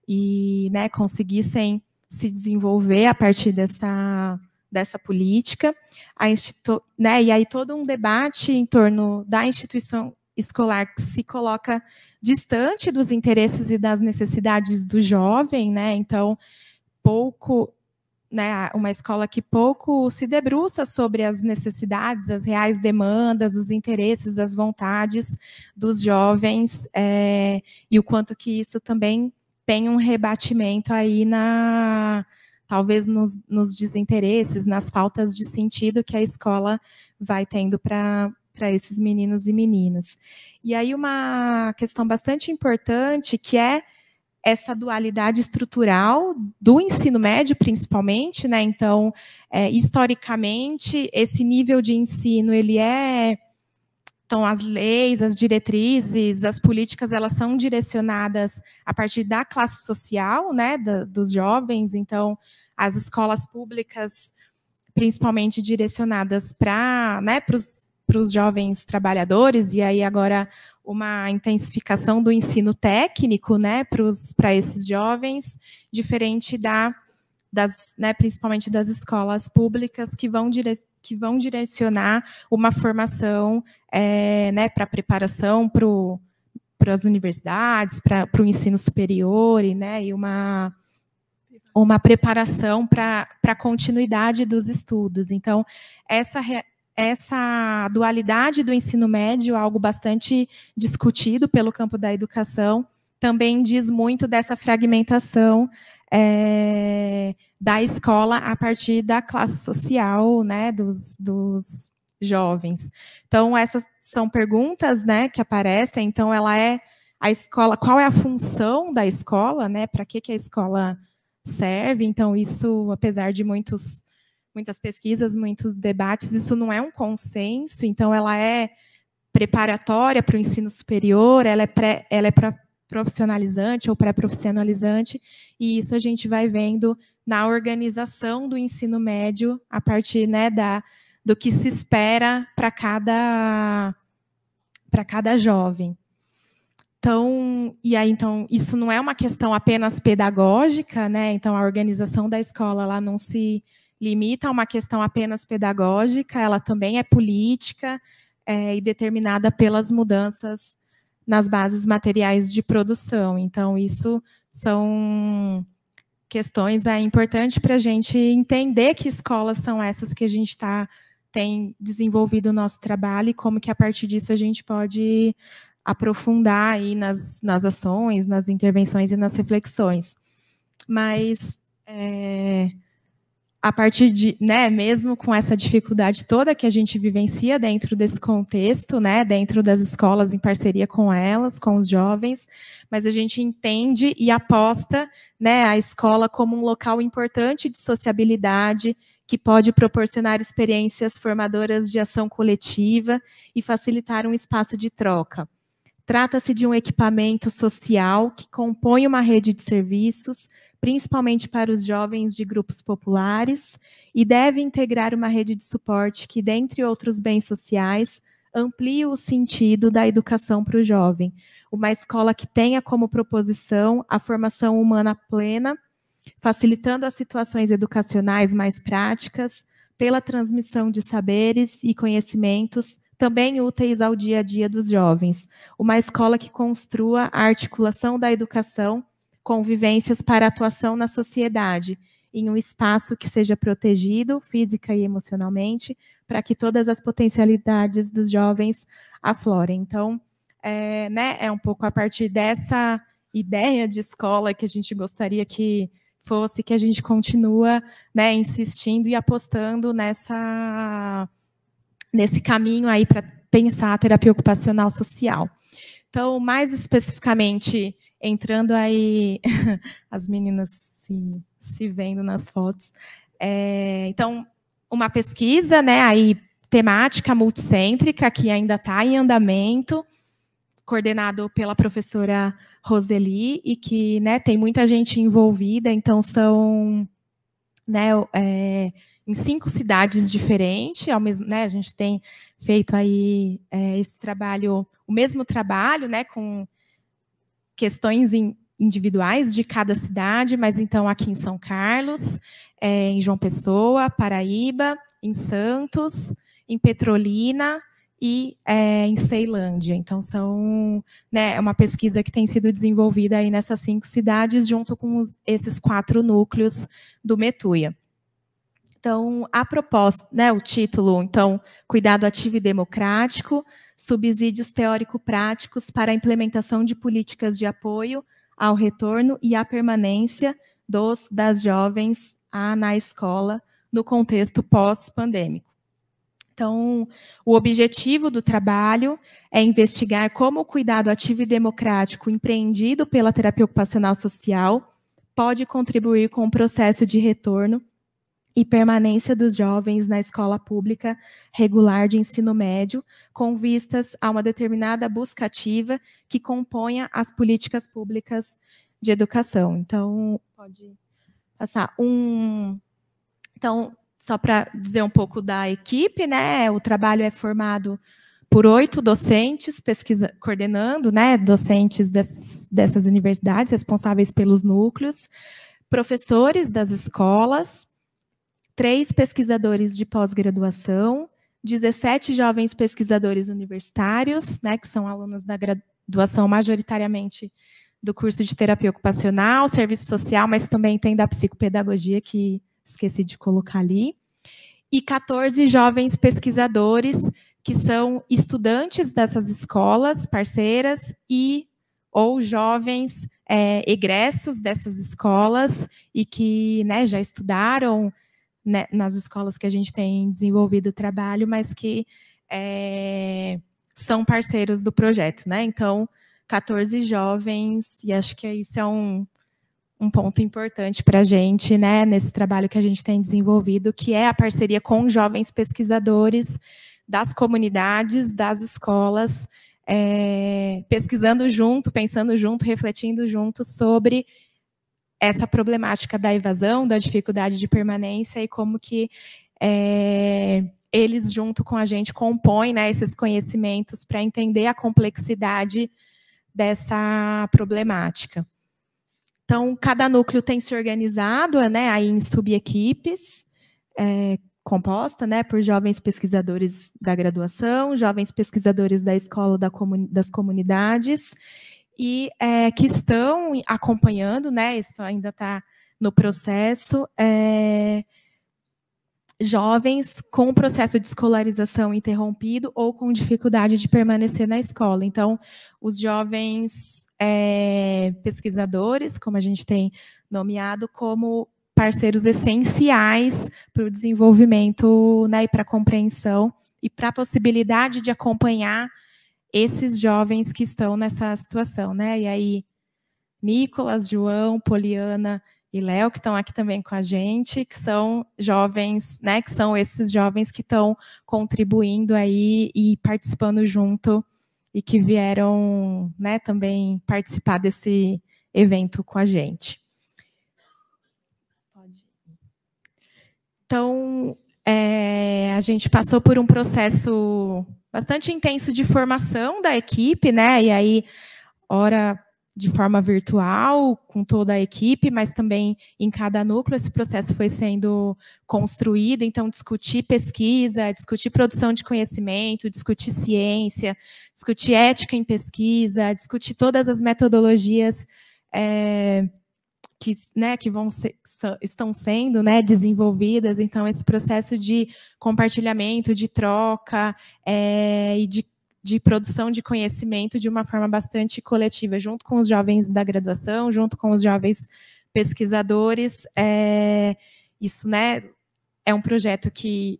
e, né, conseguissem se desenvolver a partir dessa política, né, e aí todo um debate em torno da instituição escolar que se coloca distante dos interesses e das necessidades do jovem, né, então uma escola que pouco se debruça sobre as necessidades, as reais demandas, os interesses, as vontades dos jovens, e o quanto que isso também tem um rebatimento aí talvez nos desinteresses, nas faltas de sentido que a escola vai tendo para esses meninos e meninas. E aí uma questão bastante importante, que é essa dualidade estrutural do ensino médio, principalmente, né? Então, historicamente, esse nível de ensino, então, as leis, as diretrizes, as políticas, elas são direcionadas a partir da classe social, né, dos jovens. Então, as escolas públicas, principalmente direcionadas para os jovens trabalhadores, e aí agora uma intensificação do ensino técnico, né, para esses jovens, diferente principalmente das escolas públicas que vão direcionar uma formação para preparação para as universidades, para o ensino superior, e uma preparação para a continuidade dos estudos. Então, essa dualidade do ensino médio, algo bastante discutido pelo campo da educação, também diz muito dessa fragmentação da escola a partir da classe social, né, dos jovens. Então, essas são perguntas, né, que aparecem. Então, a escola, qual é a função da escola, né, para que a escola serve? Então, isso, apesar de muitas pesquisas, muitos debates, isso não é um consenso. Então, ela é preparatória para o ensino superior, ela é profissionalizante ou pré-profissionalizante, e isso a gente vai vendo na organização do ensino médio, a partir, né, do que se espera para cada jovem. Então, isso não é uma questão apenas pedagógica, né? Então, a organização da escola, ela não se limita a uma questão apenas pedagógica, ela também é política e determinada pelas mudanças nas bases materiais de produção. Então, isso são questões importantes para a gente entender que escolas são essas que a gente tem desenvolvido o nosso trabalho e como que, a partir disso, a gente pode aprofundar aí nas ações, nas intervenções e nas reflexões. Mas, a partir de, né, mesmo com essa dificuldade toda que a gente vivencia dentro desse contexto, né, dentro das escolas, em parceria com elas, com os jovens, mas a gente entende e aposta, né, a escola como um local importante de sociabilidade, que pode proporcionar experiências formadoras de ação coletiva e facilitar um espaço de troca. Trata-se de um equipamento social que compõe uma rede de serviços, principalmente para os jovens de grupos populares, e deve integrar uma rede de suporte que, dentre outros bens sociais, amplie o sentido da educação para o jovem. Uma escola que tenha como proposição a formação humana plena, facilitando as situações educacionais mais práticas, pela transmissão de saberes e conhecimentos também úteis ao dia a dia dos jovens. Uma escola que construa a articulação da educação com vivências para atuação na sociedade, em um espaço que seja protegido, física e emocionalmente, para que todas as potencialidades dos jovens aflorem. Então, é um pouco a partir dessa ideia de escola que a gente gostaria que fosse, que a gente continua, né, insistindo e apostando nesse caminho aí para pensar a terapia ocupacional social. Então, mais especificamente, entrando aí, as meninas se vendo nas fotos, então, uma pesquisa, né, aí, temática multicêntrica, que ainda está em andamento, coordenado pela professora Roseli, e que, né, tem muita gente envolvida, então são, né, em 5 cidades diferentes, ao mesmo, né, a gente tem feito aí esse trabalho, o mesmo trabalho, né, com questões individuais de cada cidade, mas então aqui em São Carlos, em João Pessoa, Paraíba, em Santos, em Petrolina e em Ceilândia. Então, é uma pesquisa que tem sido desenvolvida aí nessas 5 cidades, junto com esses 4 núcleos do Metuia. Então, a proposta, né, o título, então, Cuidado Ativo e Democrático, subsídios teórico-práticos para a implementação de políticas de apoio ao retorno e à permanência das jovens na escola no contexto pós-pandêmico. Então, o objetivo do trabalho é investigar como o cuidado ativo e democrático empreendido pela terapia ocupacional social pode contribuir com o processo de retorno e permanência dos jovens na escola pública regular de ensino médio, com vistas a uma determinada busca ativa que componha as políticas públicas de educação. Então, pode passar Então, só para dizer um pouco da equipe, né? O trabalho é formado por 8 docentes, coordenando, né? Docentes dessas universidades, responsáveis pelos núcleos, professores das escolas, 3 pesquisadores de pós-graduação, 17 jovens pesquisadores universitários, né, que são alunos da graduação majoritariamente do curso de terapia ocupacional, serviço social, mas também tem da psicopedagogia, que esqueci de colocar ali, e 14 jovens pesquisadores que são estudantes dessas escolas parceiras ou jovens egressos dessas escolas e que, né, já estudaram, né, nas escolas que a gente tem desenvolvido o trabalho, mas que são parceiros do projeto, né? Então, 14 jovens, e acho que isso é um ponto importante para a gente, né, nesse trabalho que a gente tem desenvolvido, que é a parceria com jovens pesquisadores das comunidades, das escolas, pesquisando junto, pensando junto, refletindo junto sobre essa problemática da evasão, da dificuldade de permanência e como que eles, junto com a gente, compõem, né, esses conhecimentos para entender a complexidade dessa problemática. Então, cada núcleo tem se organizado, né, aí em subequipes, composta, né, por jovens pesquisadores da graduação, jovens pesquisadores da escola das comunidades, e que estão acompanhando, né, isso ainda está no processo, jovens com processo de escolarização interrompido ou com dificuldade de permanecer na escola. Então, os jovens pesquisadores, como a gente tem nomeado, como parceiros essenciais para o desenvolvimento, né, e para a compreensão e para a possibilidade de acompanhar esses jovens que estão nessa situação, né? E aí, Nicolas, João, Poliana e Léo, que estão aqui também com a gente, que são jovens, né? Que são esses jovens que estão contribuindo aí e participando junto e que vieram, né, também participar desse evento com a gente. Então, a gente passou por um processo bastante intenso de formação da equipe, né? E aí, ora, de forma virtual, com toda a equipe, mas também em cada núcleo esse processo foi sendo construído. Então, discutir pesquisa, discutir produção de conhecimento, discutir ciência, discutir ética em pesquisa, discutir todas as metodologias que estão sendo, né, desenvolvidas. Então, esse processo de compartilhamento, de troca e de produção de conhecimento de uma forma bastante coletiva, junto com os jovens da graduação, junto com os jovens pesquisadores. Isso, né, é um projeto que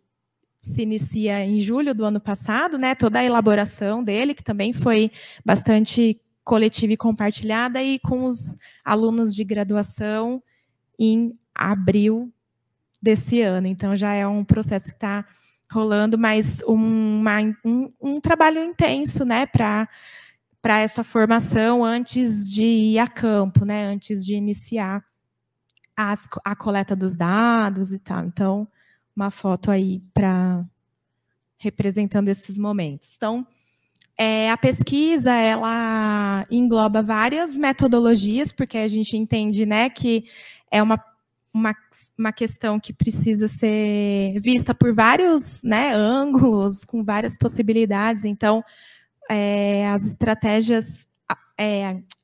se inicia em julho do ano passado, né, toda a elaboração dele, que também foi bastante coletiva e compartilhada, e com os alunos de graduação em abril desse ano. Então, já é um processo que está rolando, mas um trabalho intenso, né, para essa formação antes de ir a campo, né, antes de iniciar a coleta dos dados e tal. Então, uma foto aí representando esses momentos. Então, a pesquisa, ela engloba várias metodologias, porque a gente entende, né, que é uma questão que precisa ser vista por vários, né, ângulos, com várias possibilidades. Então, as estratégias,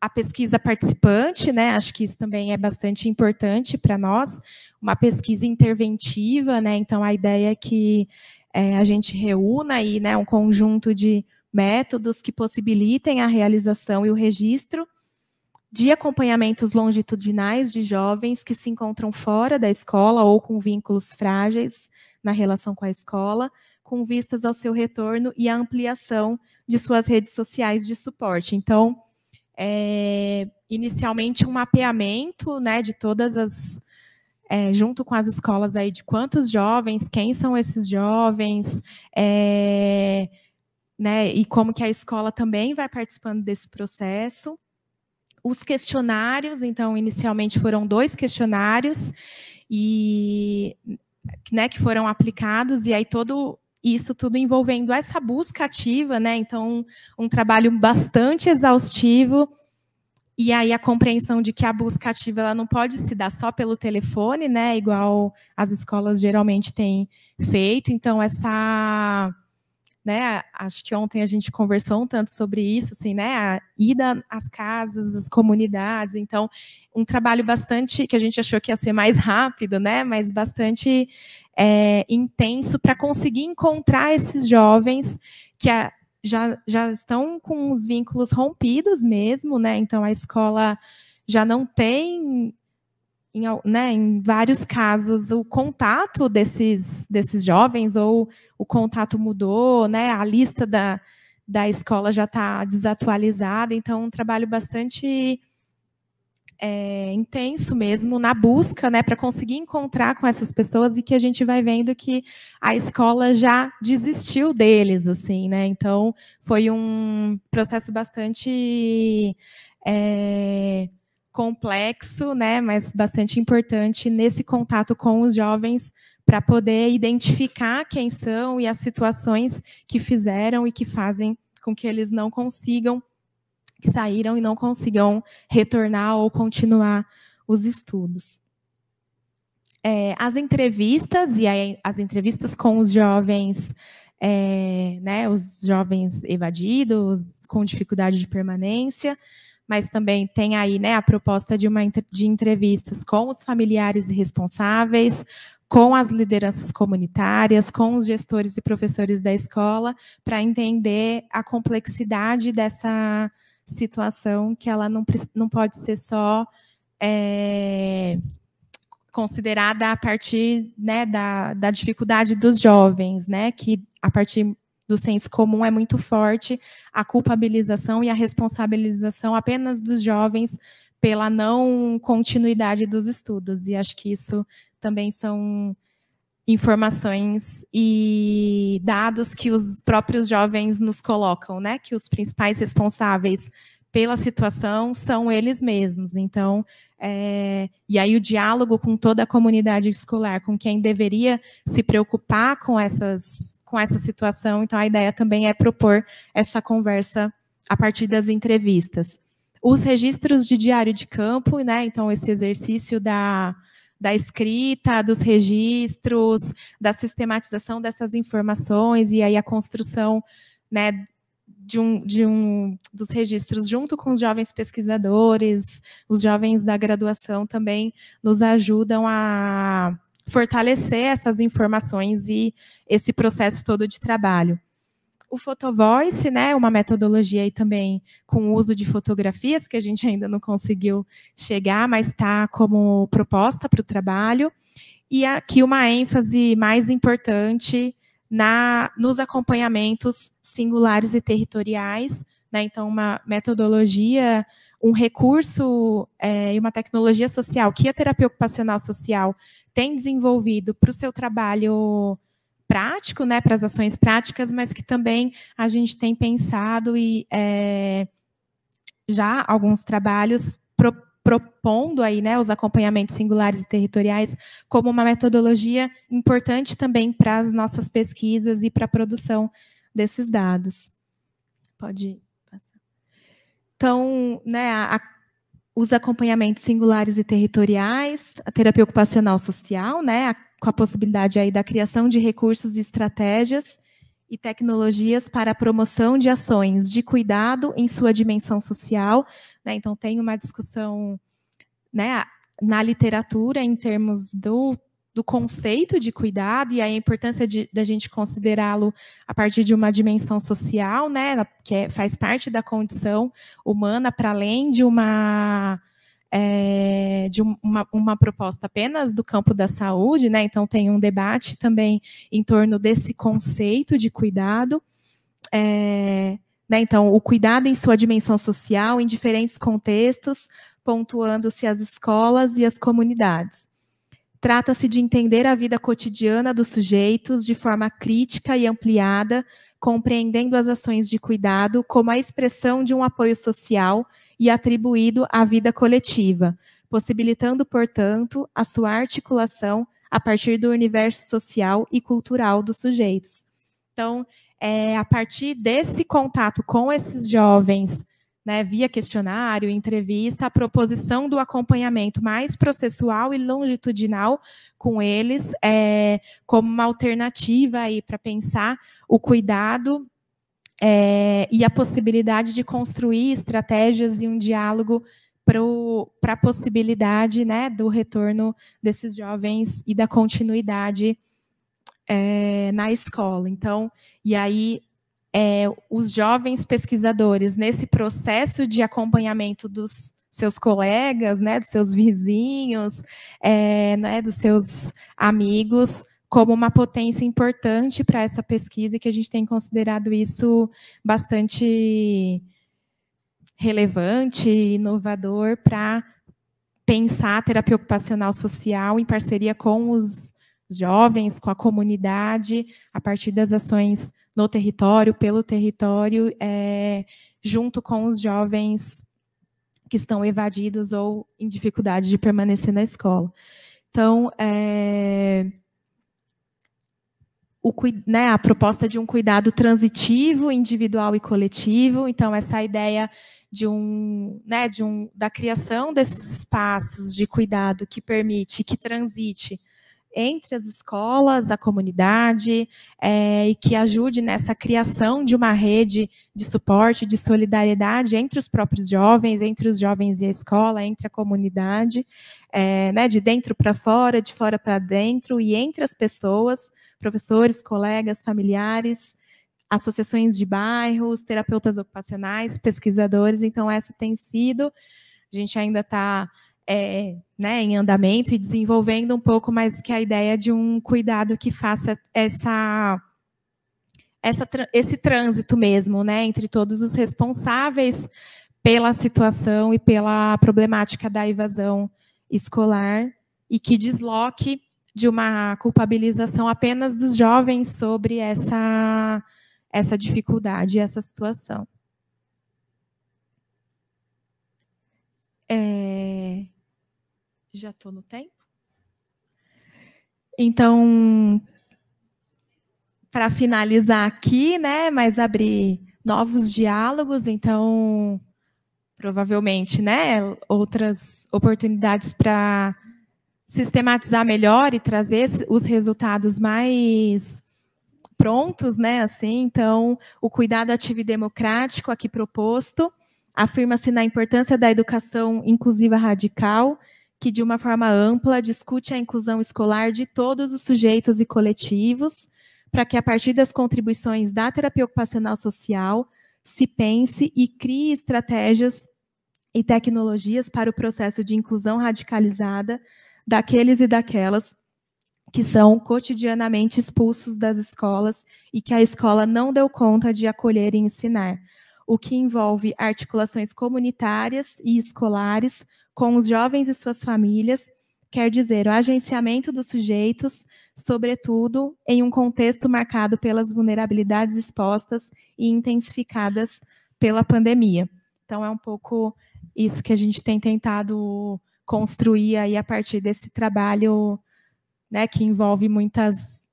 a pesquisa participante, né, acho que isso também é bastante importante para nós, uma pesquisa interventiva, né, então a ideia é que a gente reúna aí, né, um conjunto de métodos que possibilitem a realização e o registro de acompanhamentos longitudinais de jovens que se encontram fora da escola ou com vínculos frágeis na relação com a escola, com vistas ao seu retorno e à ampliação de suas redes sociais de suporte. Então, inicialmente um mapeamento, né, de todas as, junto com as escolas aí, de quantos jovens, quem são esses jovens, né, e como que a escola também vai participando desse processo. Os questionários, então, inicialmente foram 2 questionários, né, que foram aplicados, e aí isso tudo envolvendo essa busca ativa, né, então, um trabalho bastante exaustivo, e aí a compreensão de que a busca ativa ela não pode se dar só pelo telefone, né, igual as escolas geralmente têm feito. Então, né, acho que ontem a gente conversou um tanto sobre isso, assim, né, a ida às casas, às comunidades. Então, um trabalho bastante, que a gente achou que ia ser mais rápido, né, mas bastante intenso para conseguir encontrar esses jovens que já estão com os vínculos rompidos mesmo, né, então a escola já não tem, em vários casos, o contato desses jovens, ou o contato mudou, né, a lista da escola já está desatualizada. Então, um trabalho bastante intenso mesmo na busca, né, para conseguir encontrar com essas pessoas, e que a gente vai vendo que a escola já desistiu deles, assim, né. Então, foi um processo bastante complexo, né, mas bastante importante nesse contato com os jovens, para poder identificar quem são e as situações que fizeram e que fazem com que eles não consigam, que saíram e não consigam retornar ou continuar os estudos. As entrevistas, e aí as entrevistas com os jovens, né, os jovens evadidos, com dificuldade de permanência, mas também tem aí, né, a proposta de entrevistas com os familiares e responsáveis, com as lideranças comunitárias, com os gestores e professores da escola, para entender a complexidade dessa situação, que ela não pode ser só considerada a partir, né, da dificuldade dos jovens, né, que a partir do senso comum é muito forte a culpabilização e a responsabilização apenas dos jovens pela não continuidade dos estudos. E acho que isso também são informações e dados que os próprios jovens nos colocam, né? Que os principais responsáveis pela situação são eles mesmos. Então, e aí o diálogo com toda a comunidade escolar, com quem deveria se preocupar com essa situação. Então, a ideia também é propor essa conversa a partir das entrevistas. Os registros de diário de campo, né? Então, esse exercício da escrita, dos registros, da sistematização dessas informações e aí a construção, né, dos registros junto com os jovens pesquisadores, os jovens da graduação também nos ajudam a fortalecer essas informações e esse processo todo de trabalho. O Photovoice, né, uma metodologia aí também com o uso de fotografias, que a gente ainda não conseguiu chegar, mas está como proposta para o trabalho. E aqui uma ênfase mais importante nos acompanhamentos singulares e territoriais, né? Então, uma metodologia, um recurso e uma tecnologia social que a terapia ocupacional social tem desenvolvido para o seu trabalho prático, né, para as ações práticas, mas que também a gente tem pensado e já alguns trabalhos propondo aí, né, os acompanhamentos singulares e territoriais como uma metodologia importante também para as nossas pesquisas e para a produção desses dados. Pode passar. Então, né, os acompanhamentos singulares e territoriais, a terapia ocupacional social, né, com a possibilidade aí da criação de recursos e estratégias e tecnologias para a promoção de ações de cuidado em sua dimensão social, né? Então, tem uma discussão, né, na literatura em termos do conceito de cuidado e a importância da gente considerá-lo a partir de uma dimensão social, né, que faz parte da condição humana, para além de uma proposta apenas do campo da saúde, né? Então tem um debate também em torno desse conceito de cuidado, né? Então o cuidado em sua dimensão social, em diferentes contextos, pontuando-se as escolas e as comunidades. Trata-se de entender a vida cotidiana dos sujeitos de forma crítica e ampliada, compreendendo as ações de cuidado como a expressão de um apoio social e atribuído à vida coletiva, possibilitando, portanto, a sua articulação a partir do universo social e cultural dos sujeitos. Então, a partir desse contato com esses jovens, né, via questionário, entrevista, a proposição do acompanhamento mais processual e longitudinal com eles, como uma alternativa para pensar o cuidado e a possibilidade de construir estratégias e um diálogo para a possibilidade, né, do retorno desses jovens e da continuidade na escola. Então, e aí os jovens pesquisadores, nesse processo de acompanhamento dos seus colegas, né, dos seus vizinhos, né, dos seus amigos, como uma potência importante para essa pesquisa, e que a gente tem considerado isso bastante relevante, inovador, para pensar a terapia ocupacional social em parceria com os jovens, com a comunidade, a partir das ações no território, pelo território, junto com os jovens que estão evadidos ou em dificuldade de permanecer na escola. Então, né, a proposta de um cuidado transitivo, individual e coletivo. Então, essa ideia da criação desses espaços de cuidado que permite, que transite entre as escolas, a comunidade, e que ajude nessa criação de uma rede de suporte, de solidariedade entre os próprios jovens, entre os jovens e a escola, entre a comunidade, né, de dentro para fora, de fora para dentro, e entre as pessoas, professores, colegas, familiares, associações de bairros, terapeutas ocupacionais, pesquisadores. Então, essa tem sido, a gente ainda está né, em andamento e desenvolvendo um pouco mais que a ideia de um cuidado que faça esse trânsito mesmo, né, entre todos os responsáveis pela situação e pela problemática da evasão escolar, e que desloque de uma culpabilização apenas dos jovens sobre essa dificuldade, essa situação. Já estou no tempo? Então, para finalizar aqui, né, mas abrir novos diálogos, então, provavelmente, né, outras oportunidades para sistematizar melhor e trazer os resultados mais prontos, né, assim. Então, o cuidado ativo e democrático aqui proposto afirma-se na importância da educação inclusiva radical, que de uma forma ampla discute a inclusão escolar de todos os sujeitos e coletivos, para que a partir das contribuições da terapia ocupacional social se pense e crie estratégias e tecnologias para o processo de inclusão radicalizada daqueles e daquelas que são cotidianamente expulsos das escolas e que a escola não deu conta de acolher e ensinar, o que envolve articulações comunitárias e escolares com os jovens e suas famílias, quer dizer, o agenciamento dos sujeitos, sobretudo em um contexto marcado pelas vulnerabilidades expostas e intensificadas pela pandemia. Então, é um pouco isso que a gente tem tentado construir aí a partir desse trabalho, né, que envolve muitas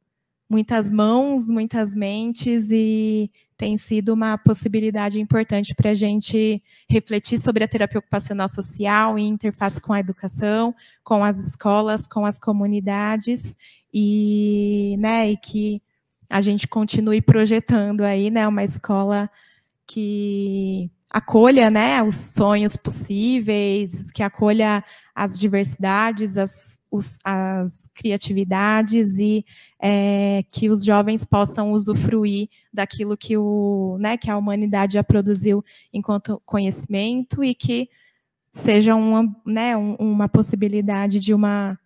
mãos, muitas mentes, e tem sido uma possibilidade importante para a gente refletir sobre a terapia ocupacional social em interface com a educação, com as escolas, com as comunidades, e, né, e que a gente continue projetando aí, né, uma escola que acolha, né, os sonhos possíveis, que acolha as diversidades, as criatividades, e que os jovens possam usufruir daquilo que, que a humanidade já produziu enquanto conhecimento, e que seja uma possibilidade de uma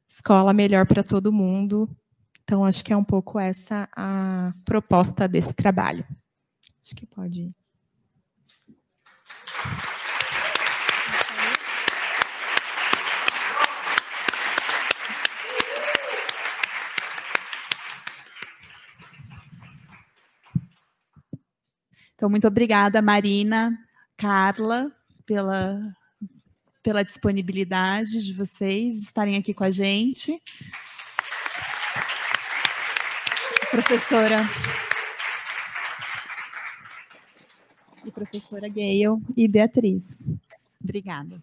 escola melhor para todo mundo. Então, acho que é um pouco essa a proposta desse trabalho. Acho que pode ir. Então, muito obrigada, Marina, Carla, pela disponibilidade de vocês de estarem aqui com a gente. Professora Gayle e Beatriz. Obrigada.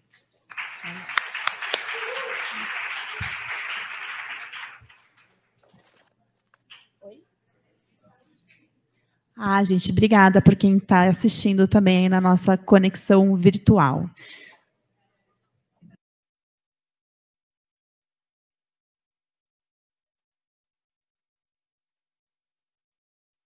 Gente, obrigada por quem está assistindo também na nossa conexão virtual.